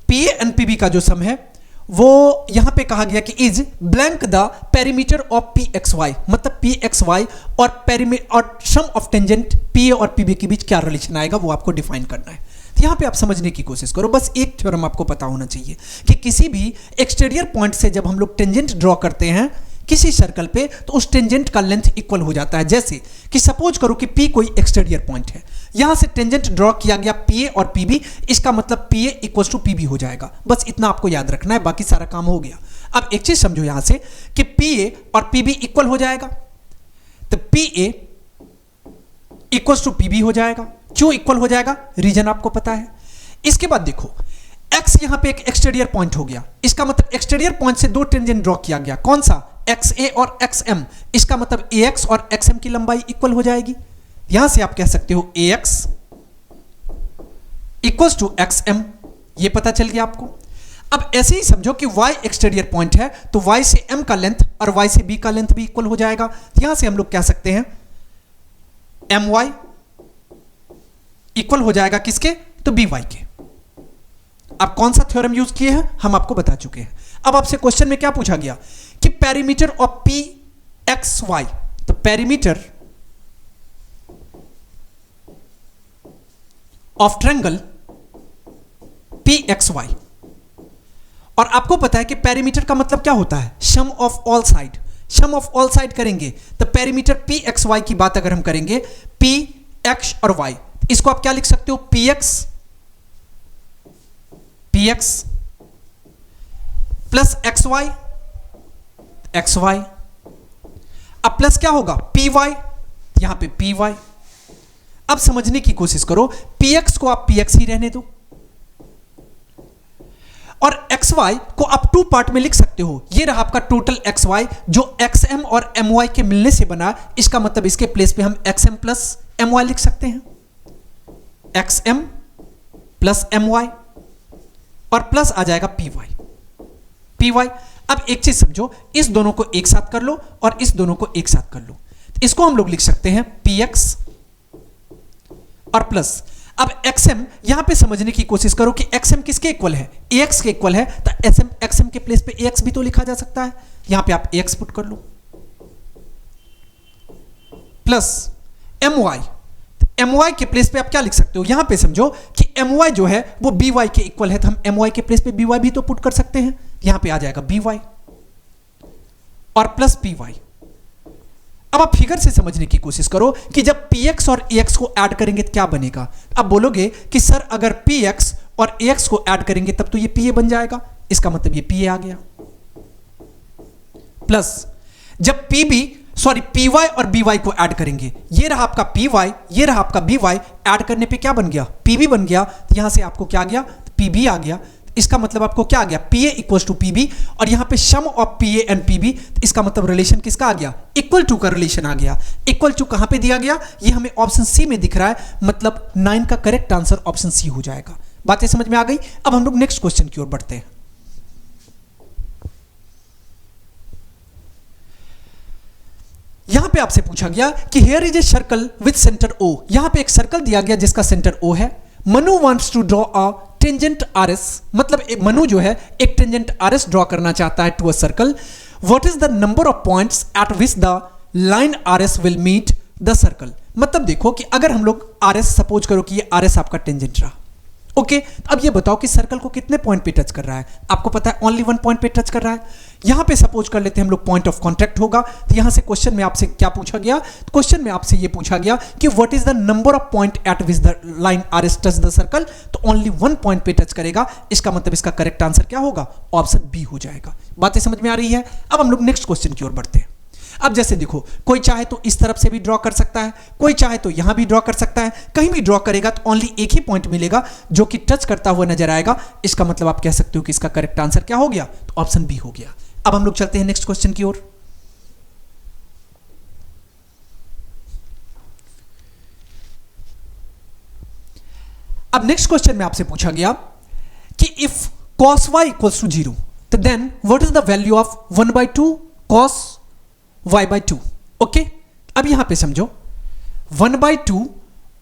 PA and PB का जो सम है वो यहां पे कहा गया कि is blank the perimeter of PXY, मतलब PXY और पेरीमीटर और सम ऑफ टेंजेंट PA और PB के बीच क्या रिलेशन आएगा वो आपको डिफाइन करना है। तो यहां पे आप समझने की कोशिश करो, बस एक थ्योरम आपको पता होना चाहिए कि किसी भी एक्सटीरियर पॉइंट से जब हम लोग टेंजेंट ड्रॉ करते हैं किसी सर्कल पे तो उस टेंजेंट का लेंथ इक्वल हो जाता है। जैसे कि सपोज करो कि P कोई एक्सटीरियर पॉइंट है, यहां से टेंजेंट ड्रॉ किया गया PA और PB, इसका मतलब PA इक्वल्स टू PB हो जाएगा। बस इतना आपको याद रखना है, बाकी सारा काम हो गया। अब एक चीज समझो यहां से कि PA और PB इक्वल हो जाएगा, तो PA इक्वल्स टू PB हो जाएगा। क्यों इक्वल हो जाएगा, रीजन आपको पता है। इसके बाद देखो X यहां पे एक एक्सटीरियर पॉइंट हो गया, इसका मतलब एक्सटीरियर पॉइंट से दो टेंजेंट ड्रॉ किया गया, कौन सा, XA और XM, इसका मतलब AX और XM की लंबाई इक्वल हो जाएगी। यहां से आप कह सकते हो AX इक्वल्स टू XM, ये पता चल गया आपको। अब ऐसे ही समझो कि Y एक्सटीरियर पॉइंट है तो Y से M का लेंथ और Y से B का लेंथ भी इक्वल हो जाएगा। यहां से हम लोग कह सकते हैं MY इक्वल हो जाएगा किसके, तो BY के। अब कौन सा थ्योरम यूज किए हैं हम आपको बता चुके हैं। अब आपसे क्वेश्चन में क्या पूछा गया कि पेरीमीटर ऑफ PXY, तो पेरीमीटर ऑफ ट्रायंगल PXY, और आपको पता है कि पेरीमीटर का मतलब क्या होता है, sum of all side. Sum of all side करेंगे तो पेरीमीटर PXY की बात अगर हम करेंगे, P एक्स और वाई, इसको आप क्या लिख सकते हो, p x plus x y, अब प्लस क्या होगा, पी वाई, यहां पे पी वाई। अब समझने की कोशिश करो, पी एक्स को आप पी एक्स ही रहने दो और एक्स वाई को आप टू पार्ट में लिख सकते हो। ये रहा आपका टोटल एक्स वाई जो एक्स एम और एम वाई के मिलने से बना, इसका मतलब इसके प्लेस पे हम x m plus m y लिख सकते हैं, x m plus m y और प्लस आ जाएगा पी वाई। अब एक चीज समझो, इस दोनों को एक साथ कर लो और इस दोनों को एक साथ कर लो, इसको हम लोग लिख सकते हैं पी एक्स और प्लस। अब xm यहां पे समझने की कोशिश करो कि xm किसके इक्वल है, ax के इक्वल है, तो xm के प्लेस पे ax भी तो लिखा जा सकता है, यहां पे आप ax पुट कर लो प्लस my के प्लेस पे आप क्या लिख सकते हो, यहां पे समझो कि my जो है वो by के इक्वल है, तो हम my के प्लेस पे by भी तो पुट कर सकते हैं, यहां पे आ जाएगा by और प्लस py। अब आप फिगर से समझने की कोशिश करो कि जब px और ax को ऐड करेंगे तो क्या बनेगा। अब बोलोगे कि सर अगर px और ax को ऐड करेंगे तब तो ये pa बन जाएगा, इसका मतलब ये pa आ गया, प्लस जब py और by को ऐड करेंगे, ये रहा आपका py, ये रहा आपका by, ऐड करने पे क्या बन गया, pb बन गया, तो यहां से आपको क्या आ गया, pb आ गया। इसका मतलब आपको क्या आ गया, pa इक्वल्स टू pb, और यहां पे sum of pa and pb, इसका मतलब रिलेशन किसका आ गया, इक्वल टू का रिलेशन आ गया। इक्वल टू कहां पे दिया गया, ये हमें ऑप्शन सी में दिख रहा है, मतलब 9 का करेक्ट आंसर ऑप्शन सी हो जाएगा। बातें समझ में आ गई। अब हम लोग नेक्स्ट क्वेश्चन की ओर बढ़ते हैं। यहां पे आपसे पूछा गया कि here is a circle with centre O, यहां पे एक सर्कल दिया गया जिसका सेंटर O है। Manu wants to draw a tangent RS, मतलब मनु जो है एक टेंजेंट RS ड्रॉ करना चाहता है to a circle. What is the number of points at which the line RS will meet the circle. मतलब देखो कि अगर हम लोग RS, सपोज करो कि ये RS आपका टेंजेंट रहा, ओके, अब ये बताओ कि सर्कल को कितने पॉइंट पे टच कर रहा है। आपको पता है ओनली 1 पॉइंट पे टच कर रहा है। यहां पे सपोज कर लेते हैं हम लोग पॉइंट ऑफ कॉन्टैक्ट होगा, तो यहां से क्वेश्चन में आपसे क्या पूछा गया, क्वेश्चन में आपसे ये पूछा गया कि what is the number of point eight which the line RS touch the circle, तो ओनली 1 पॉइंट पे टच करेगा, इसका मतलब इसका करेक्ट आंसर क्या होगा, ऑप्शन बी हो जाएगा। बातें समझ में आ रही है। अब हम लोग नेक्स्ट क्वेश्चन की ओर बढ़ते हैं। अब जैसे देखो, कोई चाहे तो इस तरफ से भी ड्रॉ कर सकता है, कोई चाहे तो यहां भी ड्रॉ कर सकता है, कहीं भी ड्रॉ करेगा तो ओनली एक ही पॉइंट मिलेगा जो कि टच करता हुआ नजर आएगा। इसका मतलब आप कह सकते हो कि इसका करेक्ट आंसर क्या हो गया, तो ऑप्शन बी हो गया। अब हम लोग चलते हैं नेक्स्ट क्वेश्चन की ओर। अब नेक्स्ट क्वेश्चन में आपसे पूछा गया कि if cos y equals to 0, तो then what is the value of 1/2 cos y/2। Okay, अब यहां पे समझो 1/2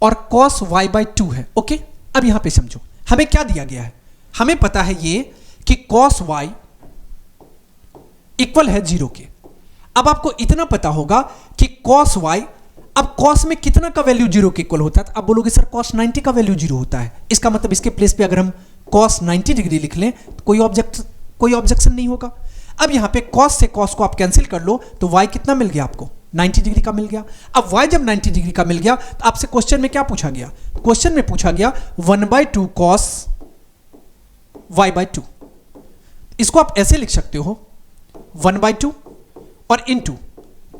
और cos y/2 है। ओके, अब यहां पे समझो हमें क्या दिया गया है, हमें पता है ये कि cos y इक्वल है 0 के। अब आपको इतना पता होगा कि cos y, अब cos में कितना का वैल्यू 0 के इक्वल होता है, अब बोलोगे सर cos 90 का वैल्यू 0 होता है, इसका मतलब इसके प्लेस पे अगर हम cos 90 डिग्री लिख लें तो कोई ऑब्जेक्शन नहीं होगा। अब यहां पे cos से cos को आप कैंसिल कर लो, तो y कितना मिल गया आपको, 90 डिग्री का मिल गया। अब y जब 90 डिग्री का मिल गया तो आपसे क्वेश्चन में क्या पूछा गया, क्वेश्चन में पूछा गया 1/2 cos y/2। इसको आप ऐसे लिख सकते हो 1/2 और इनटू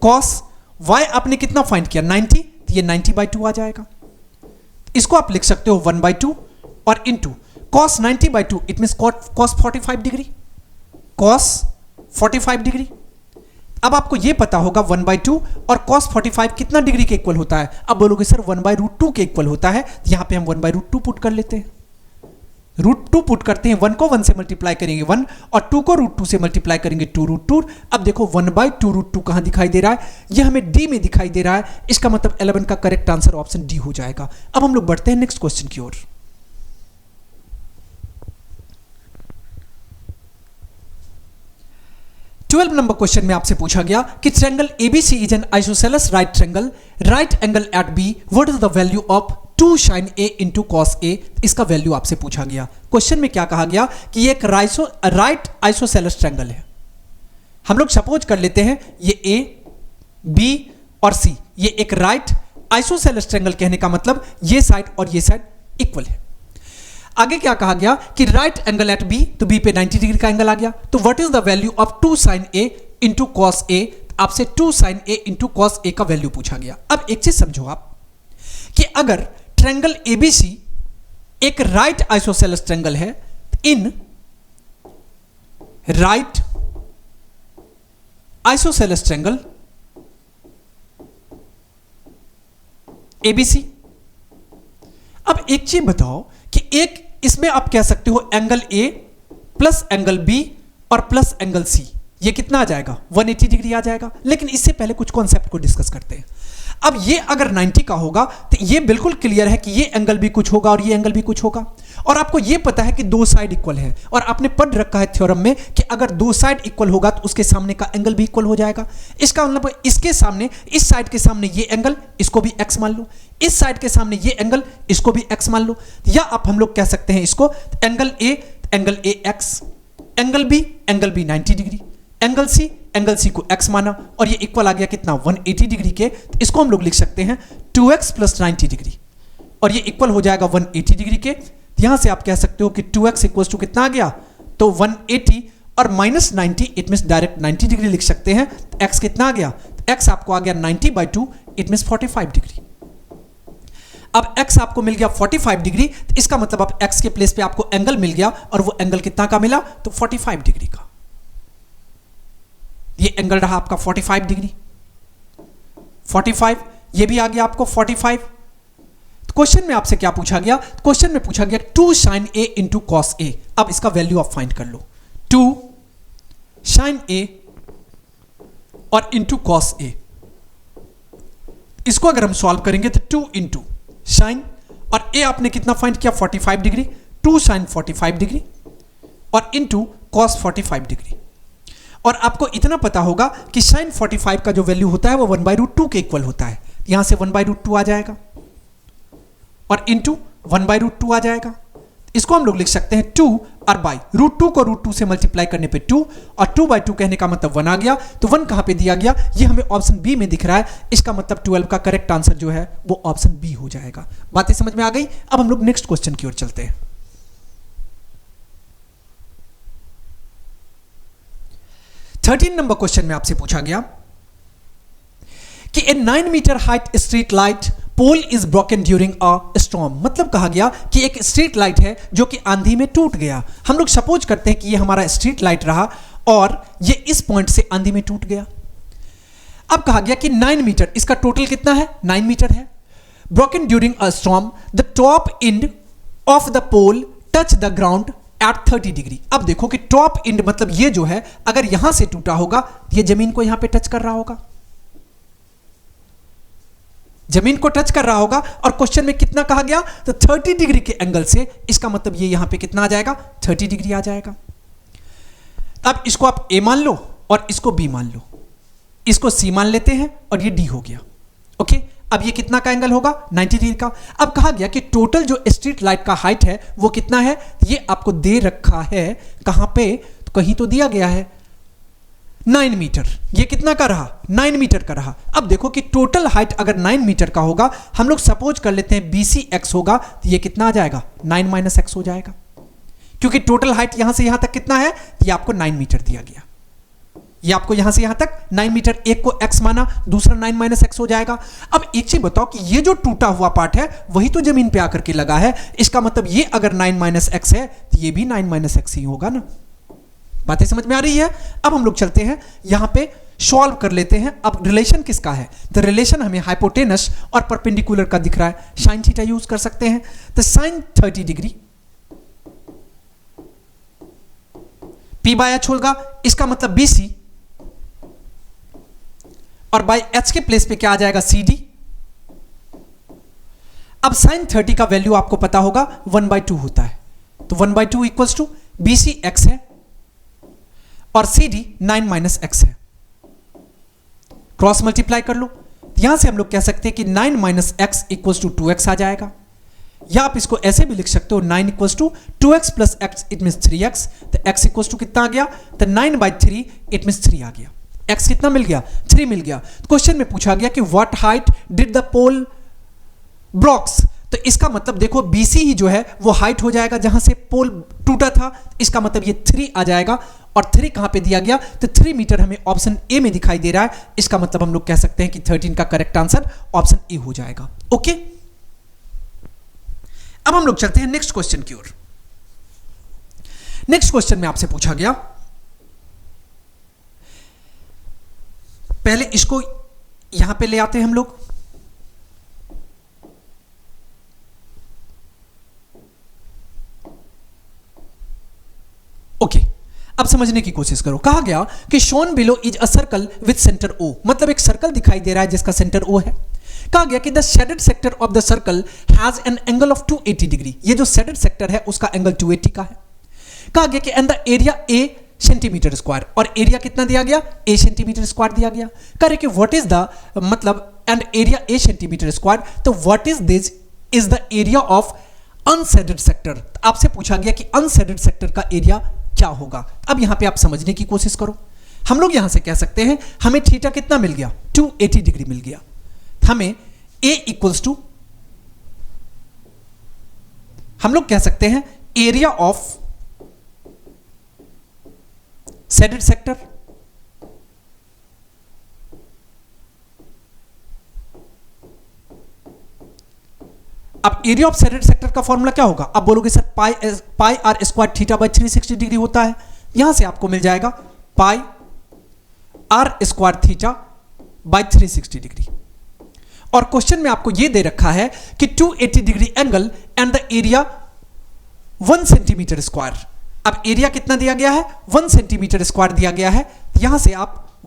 cos y आपने कितना फाइंड किया 90, तो ये 90/2 आ जाएगा। इसको आप लिख सकते हो 1/2 और into cos 90/2, it means cos 45 degree, cos 45 degree. अब आपको यह पता होगा 1/2 और cos 45 कितना डिग्री के इक्वल होता है। अब बोलोगे सर 1/√2 के इक्वल होता है, यहां पे हम 1/√2 पुट कर लेते हैं, √2 पुट करते हैं, 1 को 1 से मल्टीप्लाई करेंगे 1 और 2 को √2 से मल्टीप्लाई करेंगे 2√2। अब देखो 1/2√2 कहां दिखाई दे रहा है, यह हमें डी में दिखाई दे रहा है, इसका मतलब 11 का करेक्ट आंसर ऑप्शन डी हो जाएगा। अब हम लोग बढ़ते हैं नेक्स्ट क्वेश्चन की ओर। 12 नंबर क्वेश्चन में आपसे पूछा गया कि triangle ABC is an isosceles right triangle, right angle at B, what is the value of 2 sin A into cos A। इसका वैल्यू आपसे पूछा गया। क्वेश्चन में क्या कहा गया कि ये एक राइट आइसोसेलेस ट्रायंगल है। हम लोग सपोज कर लेते हैं ये A, B और C, ये एक राइट आइसोसेलेस ट्रायंगल कहने का मतलब ये साइड और ये साइड इक्वल है। आगे क्या कहा गया कि राइट एंगल एट बी, तो बी पे 90 डिग्री का एंगल आ गया। तो what is the value of 2 sin a into cos A, आपसे 2 sin a into cos A का वैल्यू पूछा गया। अब एक चीज समझो आप कि अगर ट्रायंगल एबीसी एक राइट आइसोसेलेस ट्रायंगल है, in right isosceles triangle ABC. अब एक चीज बताओ कि एक इसमें आप कह सकते हो angle A plus angle B और प्लस एंगल सी, ये कितना आ जाएगा 180 डिग्री आ जाएगा। लेकिन इससे पहले कुछ कॉन्सेप्ट को डिस्कस करते हैं। अब ये अगर 90 का होगा तो ये बिल्कुल क्लियर है कि ये एंगल भी कुछ होगा और ये एंगल भी कुछ होगा, और आपको ये पता है कि दो साइड इक्वल है, और आपने पढ़ रखा है थ्योरम में कि अगर दो साइड इक्वल होगा तो उसके सामने का एंगल भी इक्वल हो जाएगा। इसका मतलब इसके सामने, इस साइड के सामने ये एंगल, इसको भी x मान लो, इस साइड के सामने ये एंगल, इसको भी x मान लो, या आप हम लोग कह सकते हैं इसको angle A x, angle B 90 degree, angle C को x माना, और ये इक्वल आ गया कितना 180 डिग्री के। तो इसको हम लोग लिख सकते हैं 2x प्लस 90 डिग्री, और ये इक्वल हो जाएगा 180 डिग्री के। यहां से आप कह सकते हो कि 2x इक्वल टू कितना आ गया, तो 180 और minus 90, it means direct 90 degree लिख सकते हैं। x कितना आ गया, x आपको आ गया 90/2, इट मींस 45 डिग्री। अब x आपको मिल गया 45 डिग्री, तो इसका मतलब आप x के प्लेस पे आपको एंगल मिल गया, और वो एंगल कितना का मिला, तो 45 डिग्री का। ये एंगल रहा आपका 45 डिग्री, 45, ये भी आ गया आपको 45। तो क्वेश्चन में आपसे क्या पूछा गया, क्वेश्चन में पूछा गया 2 sin a इंटू कॉस ए। अब इसका वैल्यू आप फाइंड कर लो, 2 sin a और इंटू कॉस ए। इसको अगर हम सॉल्व करेंगे तो 2 इंटू साइन, और a आपने कितना फाइंड किया 45 डिग्री, 2 sin 45 डिग्री और इंटू कॉस 45 डिग्री। और आपको इतना पता होगा कि sin 45 का जो वैल्यू होता है वो 1/√2 के इक्वल होता है। यहां से 1/√2 आ जाएगा और इंटू 1/√2 आ जाएगा। इसको हम लोग लिख सकते हैं 2 और बाई √2 को √2 से मल्टीप्लाई करने पे 2, और 2/2 कहने का मतलब 1 आ गया। तो 1 कहां पे दिया गया, ये हमें ऑप्शन बी में दिख रहा है। इसका मतलब 12 का करेक्ट आंसर जो है वो ऑप्शन बी हो जाएगा। बातें समझ में आ गई। अब हम लोग नेक्स्ट क्वेश्चन की ओर चलते हैं। 13 नंबर क्वेश्चन में आपसे पूछा गया कि a 9 metre height street light pole is broken during a storm. मतलब कहा गया कि एक स्ट्रीट लाइट है जो कि आंधी में टूट गया। हम लोग सपोज करते हैं कि ये हमारा स्ट्रीट लाइट रहा और ये इस पॉइंट से आंधी में टूट गया। अब कहा गया कि 9 मीटर, इसका टोटल कितना है 9 मीटर है। Broken during a storm, the top end of the pole touch the ground at 30 degree. अब देखो कि टॉप एंड मतलब ये जो है अगर यहां से टूटा होगा, ये जमीन को यहां पे टच कर रहा होगा, जमीन को टच कर रहा होगा। और क्वेश्चन में कितना कहा गया, तो 30 डिग्री के एंगल से, इसका मतलब ये यहां पे कितना आ जाएगा 30 डिग्री आ जाएगा। अब इसको आप ए मान लो और इसको बी मान लो, इसको सी मान लेते हैं और ये डी हो गया। ओके, अब ये कितना का एंगल होगा 90 डिग्री का। अब कहा गया कि टोटल जो स्ट्रीट लाइट का हाइट है वो कितना है, ये आपको दे रखा है कहां पे, तो कहीं तो दिया गया है 9 मीटर। ये कितना का रहा 9 मीटर का रहा। अब देखो कि टोटल हाइट अगर 9 मीटर का होगा, हम लोग सपोज कर लेते हैं BC x होगा, तो ये कितना आ जाएगा 9 - x हो जाएगा, क्योंकि टोटल हाइट यहां से यहां तक कितना है, ये आपको 9 मीटर दिया गया। ये आपको यहां से यहां तक 9 मीटर, एक को x माना, दूसरा 9 - x हो जाएगा। अब एक चीज बताओ कि ये जो टूटा हुआ पार्ट है वही तो जमीन पे आकर के लगा है। इसका मतलब ये अगर 9 - x है तो ये भी 9 - x ही होगा ना। बातें समझ में आ रही है। अब हम लोग चलते हैं यहां पे सॉल्व कर लेते हैं। अब रिलेशन किसका है, तो रिलेशन हमें हाइपोटेनस और परपेंडिकुलर का दिख रहा है। साइन थीटा यूज कर सकते हैं, तो साइन 30 डिग्री p/h होगा, इसका मतलब BC, और बाय h के प्लेस पे क्या आ जाएगा CD। अब साइन 30 का वैल्यू आपको पता होगा 1/2 होता है, तो 1/2 इक्वल्स टू BC x है और CD 9 - x है। क्रॉस मल्टीप्लाई कर लो, यहां से हम लोग कह सकते हैं कि 9 - x इक्वल्स टू 2x आ जाएगा, या आप इसको ऐसे भी लिख सकते हो 9 equals to 2x plus x, it means 3x। तो x इक्वल्स टू कितना आ गया, तो 9/3, इट मींस 3 आ गया। x कितना मिल गया 3 मिल गया। क्वेश्चन में पूछा गया कि what height did the pole blocks, तो इसका मतलब देखो BC ही जो है वो हाइट हो जाएगा जहां से पोल टूटा था, इसका मतलब ये 3 आ जाएगा, और 3 कहां पे दिया गया, तो 3 मीटर हमें ऑप्शन ए में दिखाई दे रहा है, इसका मतलब हम लोग कह सकते हैं कि 13 का करेक्ट आंसर ऑप्शन ए हो जाएगा। ओके, अब हम लोग चलते हैं नेक्स्ट क्वेश्चन की ओर। नेक्स्ट क्वेश्चन में आपसे पूछा गया, पहले इसको यहां पे ले आते हैं हम लोग, ओके अब समझने की कोशिश करो। कहा गया कि shown below is a circle with centre O, मतलब एक सर्कल दिखाई दे रहा है जिसका सेंटर O है। कहा गया कि the shaded sector of the circle has an angle of 280 degree, ये जो शेडेड सेक्टर है उसका एंगल 280 का है। कहा गया कि and the area A centimetre square, और एरिया कितना दिया गया, A सेंटीमीटर स्क्वायर दिया गया। कह रहे कि व्हाट इज द मतलब and area A centimetre square, तो what is this is the area of unshaded sector. आपसे पूछा गया कि अनशेडेड सेक्टर का एरिया क्या होगा। अब यहां पे आप समझने की कोशिश करो, हम लोग यहां से कह सकते हैं हमें थीटा कितना मिल गया, 280 डिग्री मिल गया। हमें A इक्वल्स टू, हम लोग कह सकते हैं एरिया ऑफ शेडेड सेक्टर, अब एरिया ऑफ शेडेड सेक्टर का फॉर्मूला क्या होगा, अब बोलोगे sir pi r square theta by 360 degree होता है, यहां से आपको मिल जाएगा pi r square theta by 360 degree. और क्वेश्चन में आपको यह दे रखा है कि 280 degree angle and the area 1 centimetre square. अब एरिया कितना दिया गया है, 1 सेंटीमीटर स्क्वायर दिया गया है, यहां से आप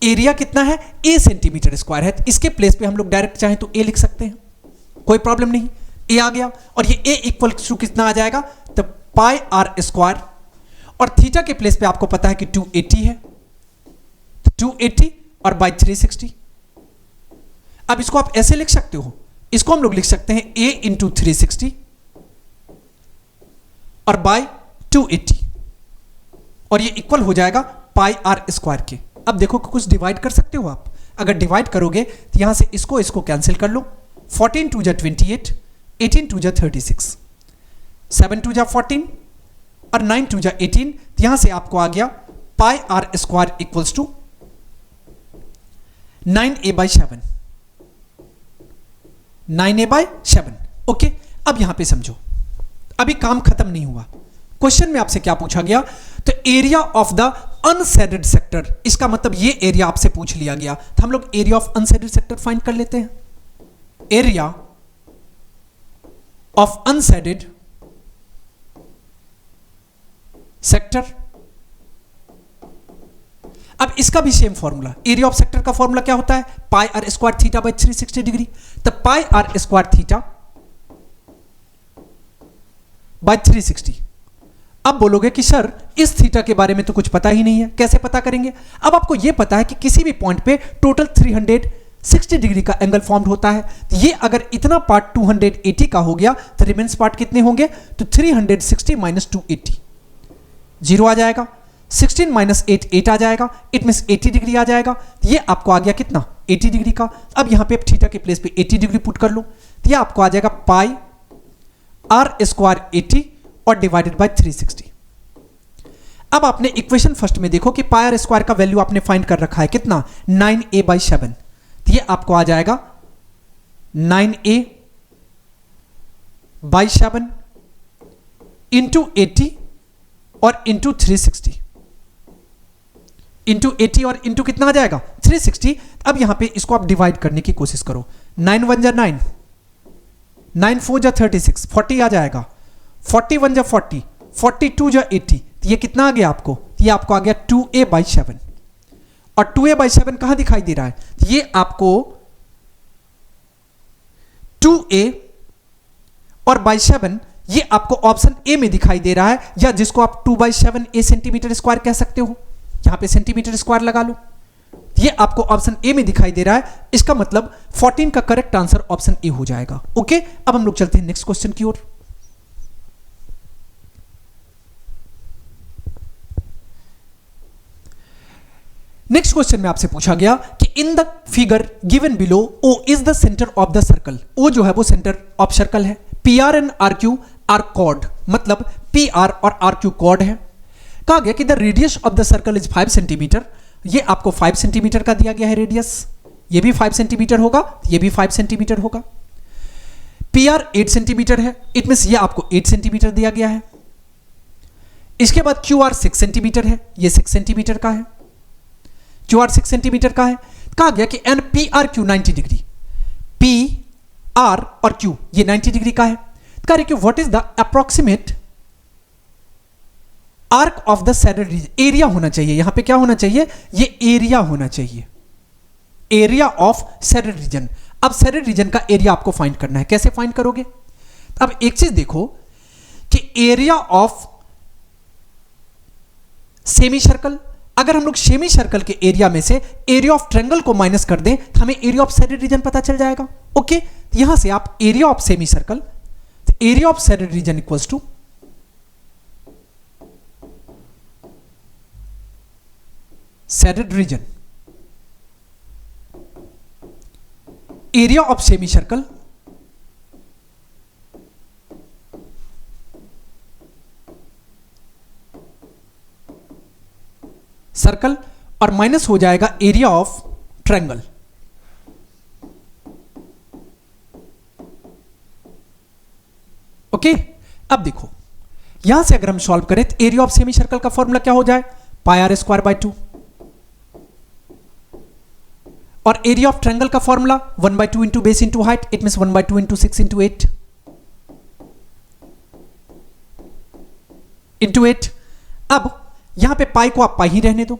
एरिया कितना है, A सेंटीमीटर स्क्वायर है, इसके प्लेस पे हम लोग डायरेक्ट चाहें तो A लिख सकते हैं, कोई प्रॉब्लम नहीं, A आ गया। और ये A इक्वल टू कितना आ जाएगा, तो पाई आर स्क्वायर, और थीटा के प्लेस पे आपको पता है कि 280 है, 280 और बाई 360। अब इसको आप ऐसे लिख सकते हो, इसको हम लोग लिख सकते हैं A इंटू 360 और बाई 280, और ये इक्वल हो जाएगा पाई आर स्क्वायर के। अब देखो कुछ डिवाइड कर सकते हो आप, अगर डिवाइड करोगे तो यहां से इसको कैंसिल कर लो, 14 2 जा 28, 18 2 जा 36, 7 2 जा 14 और 9 2 जा 18, तो यहां से आपको आ गया pi r square equals to 9a by 7, 9a by 7। Okay, अब यहां पे समझो, अभी काम खत्म नहीं हुआ। क्वेश्चन में आपसे क्या पूछा गया, तो area of the unshielded sector, इसका मतलब ये एरिया आपसे पूछ लिया गया, तो हम लोग area of unshaded sector find कर लेते हैं। एरिया ऑफ अनशेडेड सेक्टर, अब इसका भी same formula, area of sector का फॉर्मूला क्या होता है, pi r square theta by 360 degree, तो pi r square theta by 360। अब बोलोगे कि सर इस थीटा के बारे में तो कुछ पता ही नहीं है, कैसे पता करेंगे। अब आपको यह पता है कि किसी भी पॉइंट पे टोटल 360 डिग्री का एंगल फॉर्म्ड होता है, तो ये अगर इतना पार्ट 280 का हो गया तो रिमेंस पार्ट कितने होंगे, तो 360 माइनस 280, 0 आ जाएगा, 16 माइनस 8 8 आ जाएगा, इट मींस 80 डिग्री आ जाएगा। तो ये आपको आ गया कितना, 80 डिग्री का। अब यहां पे आप थीटा के प्लेस पे 80 डिग्री पुट कर लो, तो ये आपको आ जाएगा पाई आर स्क्वायर 80 और डिवाइडेड बाय 360। अब आपने इक्वेशन फर्स्ट में देखो कि पाई आर स्क्वायर का वैल्यू आपने फाइंड कर रखा है कितना, 9a बाई 7, तो ये आपको आ जाएगा 9a बाई 7 इंटू 80 और इंटू 360, इंटू 80 और इंटू कितना आ जाएगा 360। अब यहां पे इसको आप डिवाइड करने की कोशिश करो, 9 1 जा 9, 9 4 जा 36, 40 आ जाएगा, 41 जा 40, 42 जा 80, तो ये कितना आ गया आपको, ये आपको आ गया 2a बाई 7, और 2a बाई 7 कहां दिखाई दे रहा है, ये आपको 2a और बाई 7 ये आपको ऑप्शन ए में दिखाई दे रहा है, या जिसको आप 2 बाई 7 a सेंटीमीटर स्क्वायर कह सकते हो, यहां पे सेंटीमीटर स्क्वायर लगा लो, ये आपको ऑप्शन ए में दिखाई दे रहा है, इसका मतलब 14 का करेक्ट आंसर ऑप्शन ए हो जाएगा। ओके, अब हम लोग चलते हैं नेक्स्ट क्वेश्चन की ओर। नेक्स्ट क्वेश्चन में आपसे पूछा गया कि in the figure given below O is the centre of the circle. O जो है वो सेंटर ऑफ सर्कल है। P R and R Q are chord, मतलब पी आर और आर क्यू कॉर्ड है। कहा गया कि the radius of the circle is 5 centimetre. ये आपको 5 सेंटीमीटर का दिया गया है रेडियस, ये भी 5 सेंटीमीटर होगा, ये भी 5 सेंटीमीटर होगा। पी आर 8 सेंटीमीटर है, इट मीन्स ये आपको 8 सेंटीमीटर दिया गया है। इसके बाद क्यू आर 6 सेंटीमीटर है, ये 6 सेंटीमीटर का है। क्यू आर 6 सेंटीमीटर का है। कहा गया कि N P R Q 90 degree, P R और क्यू ये 90 डिग्री का है। कह रहे कि what is the approximate arc of the shaded region. Area होना चाहिए, यहां पे क्या होना चाहिए, ये एरिया होना चाहिए, एरिया ऑफ सैडल रीजन। अब सैडल रीजन का एरिया आपको फाइंड करना है, कैसे फाइंड करोगे। अब एक चीज देखो कि एरिया ऑफ सेमी सर्कल, अगर हम लोग सेमी सर्कल के एरिया में से एरिया ऑफ ट्रायंगल को माइनस कर दें तो हमें एरिया ऑफ सैडल रीजन पता चल जाएगा। ओके, यहां से आप area of semi circle, area of shaded region equals to shaded region, area of semi circle circle और माइनस हो जाएगा एरिया ऑफ ट्रायंगल। ओके, अब देखो यहां से अगर हम सॉल्व करें तो एरिया ऑफ सेमी सर्कल का फॉर्मूला क्या हो जाए, पाई आर स्क्वायर बाय 2, और एरिया ऑफ ट्रायंगल का formula 1/2 into base into height, it means 1/2 into 6 into 8 into 8। अब यहां पे पाई को आप पाई ही रहने दो,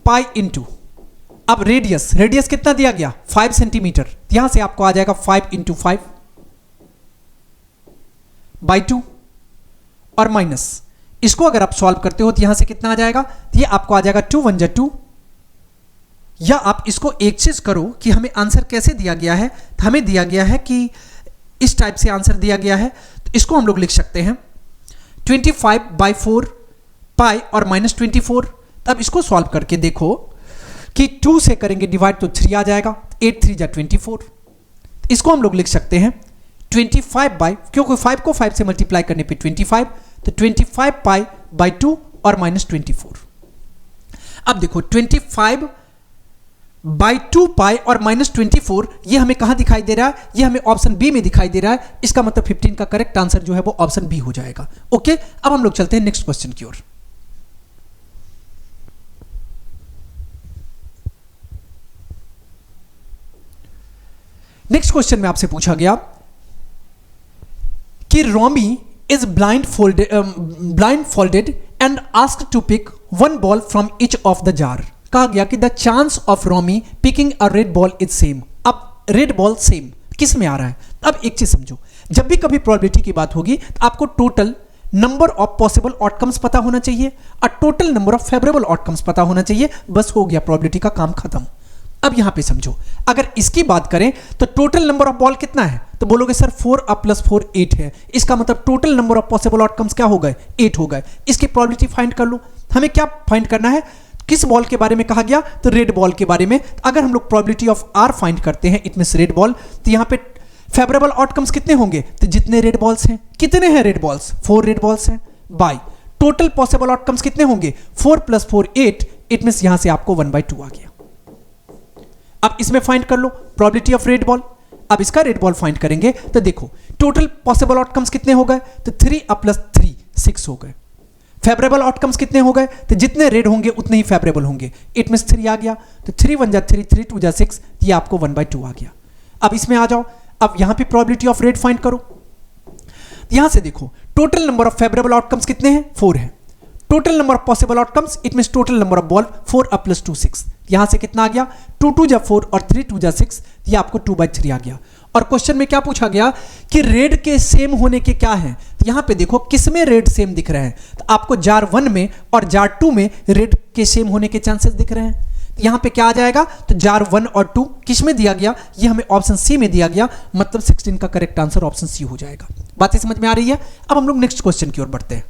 पाई इंटू, अब रेडियस, रेडियस कितना दिया गया 5 सेंटीमीटर, यहां से आपको आ जाएगा 5 इंटू 5 बाई 2 और माइनस, इसको अगर आप सॉल्व करते हो तो यहां से कितना आ जाएगा, ये आपको आ जाएगा 2 1 2। या आप इसको एक चीज करो कि हमें आंसर कैसे दिया गया है, तो हमें दिया गया है कि इस टाइप से आंसर दिया गया है, तो इसको हम लोग लिख सकते हैं 25/4 पाई और माइनस 24। अब इसको सॉल्व करके देखो कि 2 से करेंगे डिवाइड तो 3 आ जाएगा, 8 3 जा 24। इसको हम लोग लिख सकते हैं 25 बाई, क्योंकि 5 को 5 से मल्टीप्लाई करने पे 25, तो 25 पाई बाई 2 और माइनस 24। अब देखो 25 बाई 2 पाई और माइनस 24, ये हमें कहां दिखाई दे रहा है, ये हमें ऑप्शन बी में दिखाई दे रहा है। इसका मतलब 15 का करेक्ट आंसर जो है वो ऑप्शन बी हो जाएगा। ओके, अब हम लोग चलते हैं नेक्स्ट क्वेश्चन की ओर। नेक्स्ट क्वेश्चन में आपसे पूछा गया कि Romi is blindfolded and asked to pick one ball from each of the jar. कहा गया कि the chance of Romi picking a red ball is same. अब रेड बॉल सेम किस में आ रहा है, अब एक चीज समझो, जब भी कभी प्रोबेबिलिटी की बात होगी तो आपको total number of possible outcomes पता होना चाहिए और total number of favourable outcomes पता होना चाहिए, बस हो गया, प्रोबेबिलिटी का काम खत्म। अब यहां पे समझो, अगर इसकी बात करें तो टोटल नंबर ऑफ बॉल कितना है, तो बोलोगे सर 4 + 4 8 है, इसका मतलब total number of possible outcomes क्या हो गए, 8 हो गए। इसकी प्रोबेबिलिटी फाइंड कर लो। हमें क्या फाइंड करना है, किस बॉल के बारे में कहा गया, तो रेड बॉल के बारे में। अगर हम लोग प्रोबेबिलिटी ऑफ आर फाइंड करते हैं, इट मींस रेड बॉल, तो यहां पे फेवरेबल आउटकम्स कितने होंगे, तो जितने रेड बॉल्स हैं, कितने हैं रेड बॉल्स, 4 रेड बॉल्स हैं, बाय टोटल पॉसिबल आउटकम्स कितने होंगे, 4 + 4 8, इट मींस यहां से आपको 1/2 आ गया। अब इसमें फाइंड कर लो प्रोबेबिलिटी ऑफ रेड बॉल। अब इसका रेड बॉल फाइंड करेंगे तो देखो टोटल पॉसिबल आउटकम्स कितने हो गए, तो 3 + 3 6 हो गए। फेवरेबल आउटकम्स कितने हो गए, तो जितने रेड होंगे उतने ही फेवरेबल होंगे, इट मींस 3 आ गया, तो 3 1 जा 3 3 2 जा 6, ये आपको 1/2 आ गया। अब इसमें आ जाओ, अब यहां पे प्रोबेबिलिटी ऑफ रेड फाइंड करो। यहां से देखो total number of favourable outcomes कितने हैं, 4 है। Total number of possible outcomes, it means total number of ball 4 + 2 6, यहां से कितना आ गया, 2 2 जा 4 और 3 2 जा 6, ये आपको 2/3 आ गया। और क्वेश्चन में क्या पूछा गया कि रेड के सेम होने के क्या है, तो यहां पे देखो किसमें रेड सेम दिख रहे हैं, तो आपको जार 1 में और जार 2 में रेड के सेम होने के चांसेस दिख रहे हैं। तो यहां पे क्या आ जाएगा, तो जार 1 और 2 किस में दिया गया, ये हमें ऑप्शन सी में दिया गया, मतलब 16 का करेक्ट आंसर ऑप्शन सी हो जाएगा। बातें समझ में आ रही है। अब हम लोग नेक्स्ट क्वेश्चन की ओर बढ़ते हैं।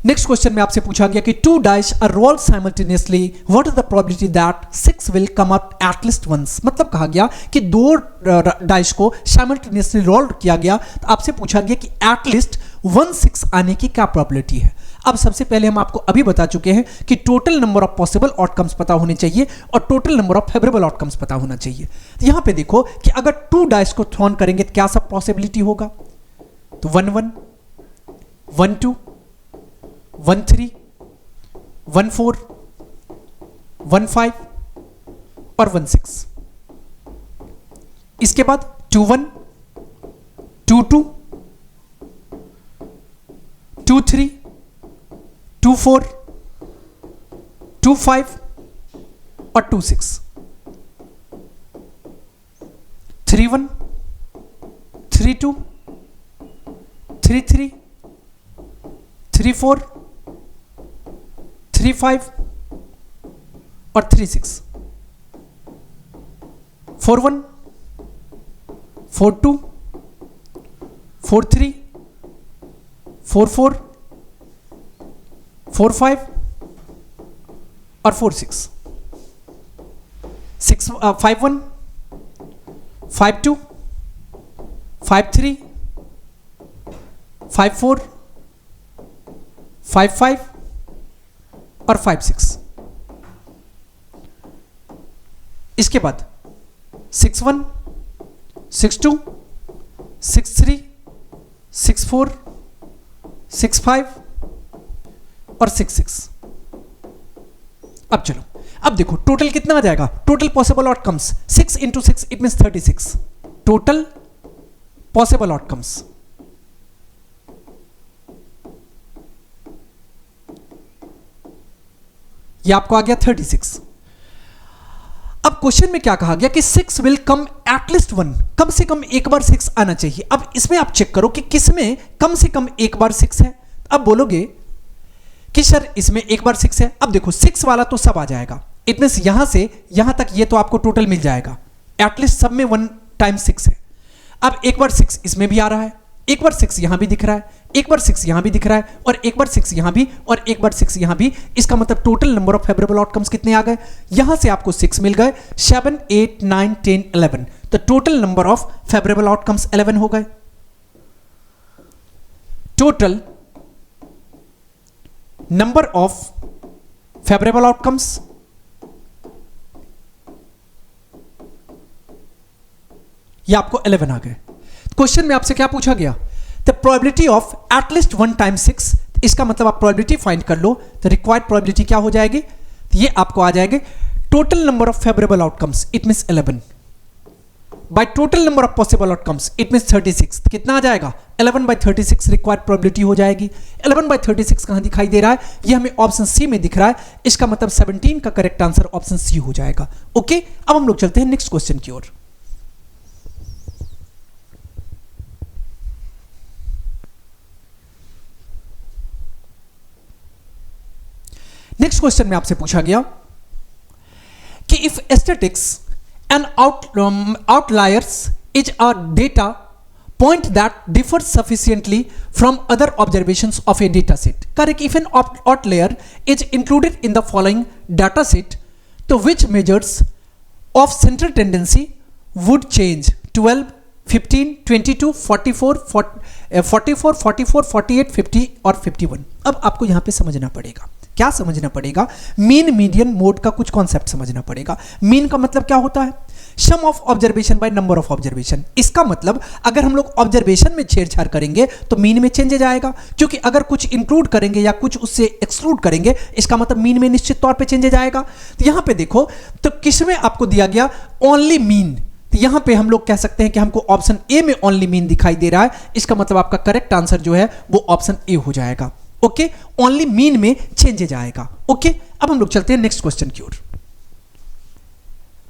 नेक्स्ट क्वेश्चन में आपसे पूछा गया कि 2 dice are rolled simultaneously, what is the probability that 6 will come up at least once. मतलब कहा गया कि 2 डाइस को साइमल्टेनियसली रोल किया गया, तो आपसे पूछा गया कि एट लीस्ट 1 6 आने की क्या प्रोबेबिलिटी है। अब सबसे पहले हम आपको अभी बता चुके हैं कि total number of possible outcomes पता होने चाहिए और total number of favourable outcomes पता होना चाहिए। तो यहां पे देखो कि अगर 2 डाइस को थ्रोन करेंगे तो क्या सब पॉसिबिलिटी होगा, तो 1 1 1 2 1 3 1 4 1 5 और 1 6। इसके बाद 2 1 2 2 2 3 2 4 2 5 और 2 6। 3 1 3 2 3 3 3 4 3 5 और 3 6। 4 1 4 2 4 3 4 4 4 5 और 4 6। 5 1 5 2 5 3 5 4 5 5 और 5 6। इसके बाद 6 1 6 2 6 3 6 4 6 5 और 6 6। अब चलो, अब देखो टोटल कितना आ जाएगा, total possible outcomes 6 into 6 it means 36। Total possible outcomes ये आपको आ गया 36। अब क्वेश्चन में क्या कहा गया कि 6 विल कम एटलीस्ट 1, कम से कम एक बार 6 आना चाहिए। अब इसमें आप चेक करो कि किसमें कम से कम एक बार 6 है। अब बोलोगे कि सर इसमें एक बार 6 है। अब देखो 6 वाला तो सब आ जाएगा, इट मींस यहां से यहां तक ये तो आपको टोटल मिल जाएगा, एटलीस्ट सब में 1 टाइम्स 6 है। अब एक बार 6 इसमें भी आ रहा है, एक बार 6 यहां भी दिख रहा है, एक बार 6 यहां भी दिख रहा है और एक बार 6 यहां भी और एक बार 6 यहां भी। इसका मतलब total number of favourable outcomes कितने आ गए, यहां से आपको 6 मिल गए, 7 8 9 10 11, तो total number of favourable outcomes 11 हो गए। Total number of favourable outcomes ये आपको 11 आ गए। क्वेश्चन में आपसे क्या पूछा गया, the probability of at least 1 times 6, इसका मतलब आप प्रोबेबिलिटी फाइंड कर लो, तो रिक्वायर्ड प्रोबेबिलिटी क्या हो जाएगी, तो ये आपको आ जाएगा total number of favourable outcomes it means 11 by total number of possible outcomes it means 36। कितना आ जाएगा, 11 बाय 36 रिक्वायर्ड प्रोबेबिलिटी हो जाएगी। 11 बाय 36 कहां दिखाई दे रहा है, ये हमें ऑप्शन सी में दिख रहा है, इसका मतलब 17 का करेक्ट आंसर ऑप्शन सी हो जाएगा। ओके, अब हम लोग चलते हैं नेक्स्ट क्वेश्चन की ओर। नेक्स्ट क्वेश्चन में आपसे पूछा गया कि if aesthetics and outliers is a data point that differs sufficiently from other observations of a data set. Correct, if an outlier is included in the following data set, तो which measures of central tendency would change 12 15 22 44 44 44 48 50 और 51। अब आपको यहां पे समझना पड़ेगा, क्या समझना पड़ेगा, मीन मीडियन मोड का कुछ कॉन्सेप्ट समझना पड़ेगा। मीन का मतलब क्या होता है, sum of observation by number of observation. इसका मतलब अगर हम लोग ऑब्जर्वेशन में छेड़छाड़ करेंगे तो मीन में चेंज जाएगा, क्योंकि अगर कुछ इंक्लूड करेंगे या कुछ उससे एक्सक्लूड करेंगे इसका मतलब मीन में निश्चित तौर पे चेंज आएगा। तो यहां पे देखो, तो किसमें आपको दिया गया ओनली मीन, तो यहां पे हम लोग कह सकते हैं कि हमको ऑप्शन ए में ओनली मीन दिखाई दे रहा है, इसका मतलब आपका करेक्ट आंसर जो है वो ऑप्शन ए हो जाएगा। ओके, ओनली मीन में चेंजेज आएगा। ओके, अब हम लोग चलते हैं नेक्स्ट क्वेश्चन की ओर।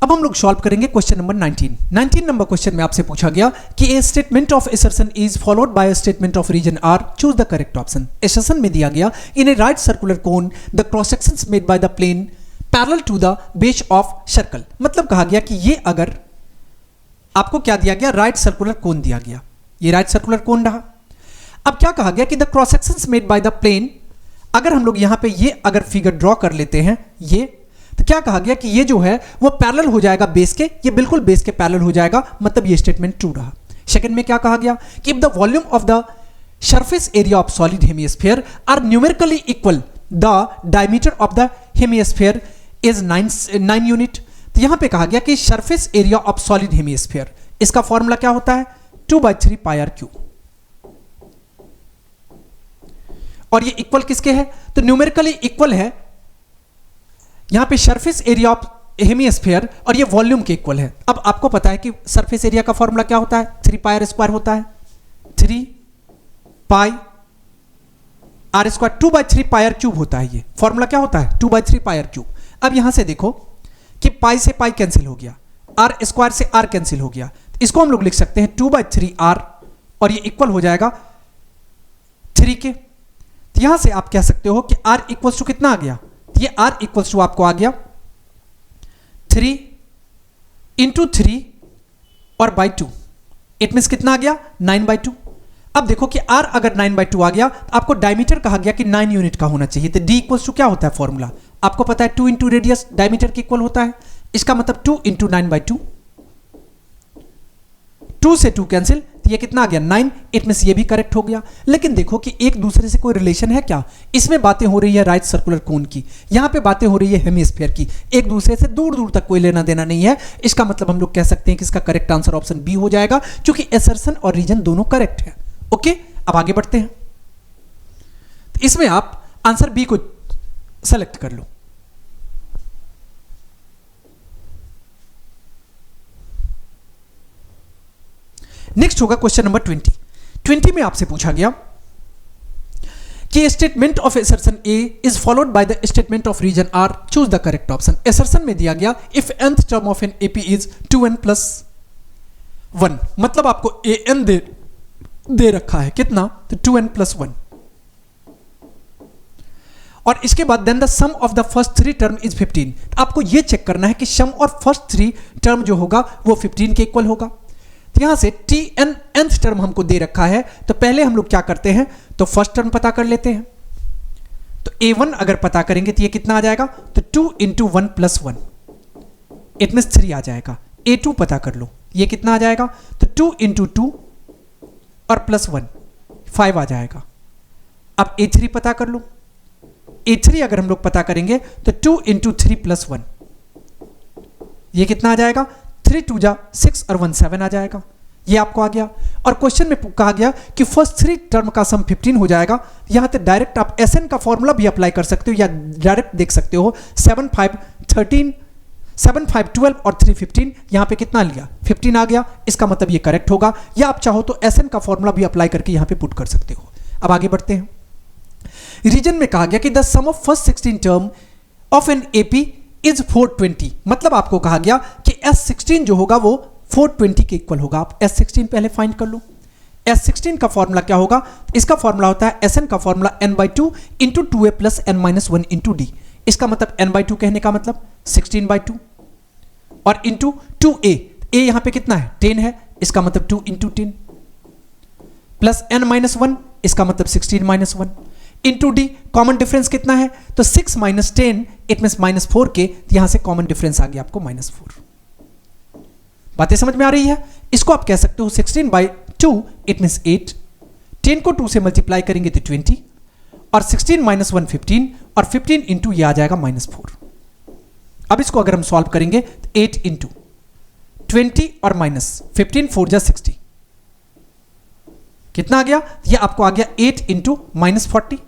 अब हम लोग सॉल्व करेंगे क्वेश्चन नंबर 19 नंबर क्वेश्चन में आपसे पूछा गया कि a statement of assertion is followed by a statement of reason R, choose the correct option. Assertion में दिया गया in a right circular cone the cross sections made by the plane parallel to the base of circle. मतलब कहा गया कि ये अगर आपको क्या दिया गया, राइट सर्कुलर कोन दिया गया, ये राइट सर्कुलर कोन रहा। अब क्या कहा गया कि the cross sections made by the plane, अगर हम लोग यहां पे ये अगर फिगर ड्रॉ कर लेते हैं ये, तो क्या कहा गया कि ये जो है वो पैरेलल हो जाएगा बेस के, ये बिल्कुल बेस के पैरेलल हो जाएगा, मतलब ये स्टेटमेंट ट्रू रहा। सेकंड में क्या कहा गया कि if the volume of the surface area of solid hemisphere are numerically equal the diameter of the hemisphere is 9 unit. तो यहां पे कहा गया कि surface area of solid hemisphere, इसका फॉर्मूला क्या होता है 2/3 πr3, और ये इक्वल किसके है, तो न्यूमेरिकली इक्वल है यहां पे सरफेस एरिया ऑफ हेमिस्फीयर और ये वॉल्यूम के इक्वल है। अब आपको पता है कि सरफेस एरिया का फॉर्मूला क्या होता है 3πr² होता है, 3πr², 2/3 πr³ होता है, ये फॉर्मूला क्या होता है 2/3 πr³। अब यहां से देखो कि पाई से पाई कैंसिल हो गया, r² से r कैंसिल हो गया, इसको हम लोग लिख सकते हैं 2/3r और ये इक्वल हो जाएगा 3 के। तो यहां से आप कह सकते हो कि r इक्वल्स टू कितना आ गया, ये r इक्वल्स टू आपको आ गया 3 × 3 और बाई 2, इट मीन्स कितना आ गया 9/2। अब देखो कि r अगर 9/2 आ गया तो आपको डायमीटर कहा गया कि 9 यूनिट का होना चाहिए, तो d इक्वल्स टू क्या होता है फॉर्मूला आपको पता है 2 × रेडियस डायमीटर के इक्वल होता है, इसका मतलब 2 × 9/2, 2 से 2 कैंसिल, तो ये कितना आ गया 9, इट मींस ये भी करेक्ट हो गया। लेकिन देखो कि एक दूसरे से कोई रिलेशन है क्या, इसमें बातें हो रही है राइट सर्कुलर कोन की, यहां पे बातें हो रही है हेमिस्फीयर की, एक दूसरे से दूर दूर तक कोई लेना देना नहीं है। इसका मतलब हम लोग कह सकते हैं कि इसका करेक्ट आंसर ऑप्शन बी हो जाएगा, क्योंकि असर्शन और रीजन दोनों करेक्ट है। ओके, अब आगे बढ़ते हैं, तो इसमें आप आंसर बी को सेलेक्ट कर लो। नेक्स्ट होगा क्वेश्चन नंबर 20 में आपसे पूछा गया कि statement of assertion A is followed by the statement of reason R, choose the correct option. Assertion में दिया गया if nth term of an AP is 2n + 1, मतलब आपको an दे रखा है कितना, तो 2n + 1, और इसके बाद then the sum of the first 3 term is 15। आपको यह चेक करना है कि सम और फर्स्ट 3 टर्म जो होगा वो 15 के इक्वल होगा। तो यहां से nth टर्म हमको दे रखा है, तो पहले हम लोग क्या करते हैं, तो फर्स्ट टर्म पता कर लेते हैं। तो a1 अगर पता करेंगे तो ये कितना आ जाएगा, तो 2 × 1 + 1, इट मींस 3 आ जाएगा। a2 पता कर लो, ये कितना आ जाएगा, तो 2 × 2 और +1, 5 आ जाएगा। अब a3 पता कर लो, a3 अगर हम लोग पता करेंगे तो 2 × 3 + 1, ये कितना आ जाएगा, 3 × 2 = 6 और 1 7 आ जाएगा, ये आपको आ गया। और क्वेश्चन में कहा गया कि फर्स्ट 3 टर्म का सम 15 हो जाएगा। यहां पे डायरेक्ट आप SN का फॉर्मूला भी अप्लाई कर सकते हो या डायरेक्ट देख सकते हो, 7 5 13, 7 5 12 और 3 15, यहां पे कितना लिया 15 आ गया, इसका मतलब ये करेक्ट होगा। या आप चाहो तो SN का फॉर्मूला भी अप्लाई करके यहां पे पुट कर सकते हो। अब आगे बढ़ते हैं, रीजन में कहा गया कि the sum of first 16 term of an AP is 420, मतलब आपको कहा गया कि S16 जो होगा वो 420 के इक्वल होगा। आप S16 पहले फाइंड कर लो। S16 का फॉर्मूला क्या होगा, इसका फॉर्मूला होता है SN का formula n/2 × 2a + n - 1 × d। इसका मतलब n/2 कहने का मतलब 16/2 और इंटू 2a, a यहां पे कितना है 10 है, इसका मतलब 2 × 10 प्लस n - 1, इसका मतलब 16 - 1 इंटू डी। कॉमन डिफरेंस कितना है, तो 6 - 10, इट मींस -4 के, यहां से कॉमन डिफरेंस आ गया आपको -4। बातें समझ में आ रही है। इसको आप कह सकते हो 16/2, इट मींस 8, 10 को 2 से मल्टीप्लाई करेंगे तो 20, और 16 - 1 15, और 15 इंटू ये आ जाएगा -4। अब इसको अगर हम सॉल्व करेंगे तो 8 × 20 और -15, 4 × 60, कितना आ गया, ये आपको आ गया 8 × -40,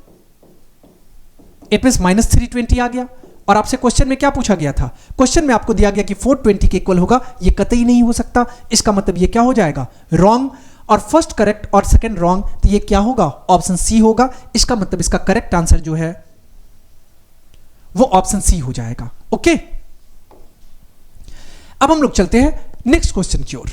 इट मींस -320 आ गया। और आपसे क्वेश्चन में क्या पूछा गया था, क्वेश्चन में आपको दिया गया कि 420 के इक्वल होगा, ये कतई नहीं हो सकता। इसका मतलब ये क्या हो जाएगा, रॉन्ग, और फर्स्ट करेक्ट और सेकंड रॉन्ग, तो ये क्या होगा, ऑप्शन सी होगा। इसका मतलब इसका करेक्ट आंसर जो है वो ऑप्शन सी हो जाएगा। ओके, अब हम लोग चलते हैं नेक्स्ट क्वेश्चन की ओर।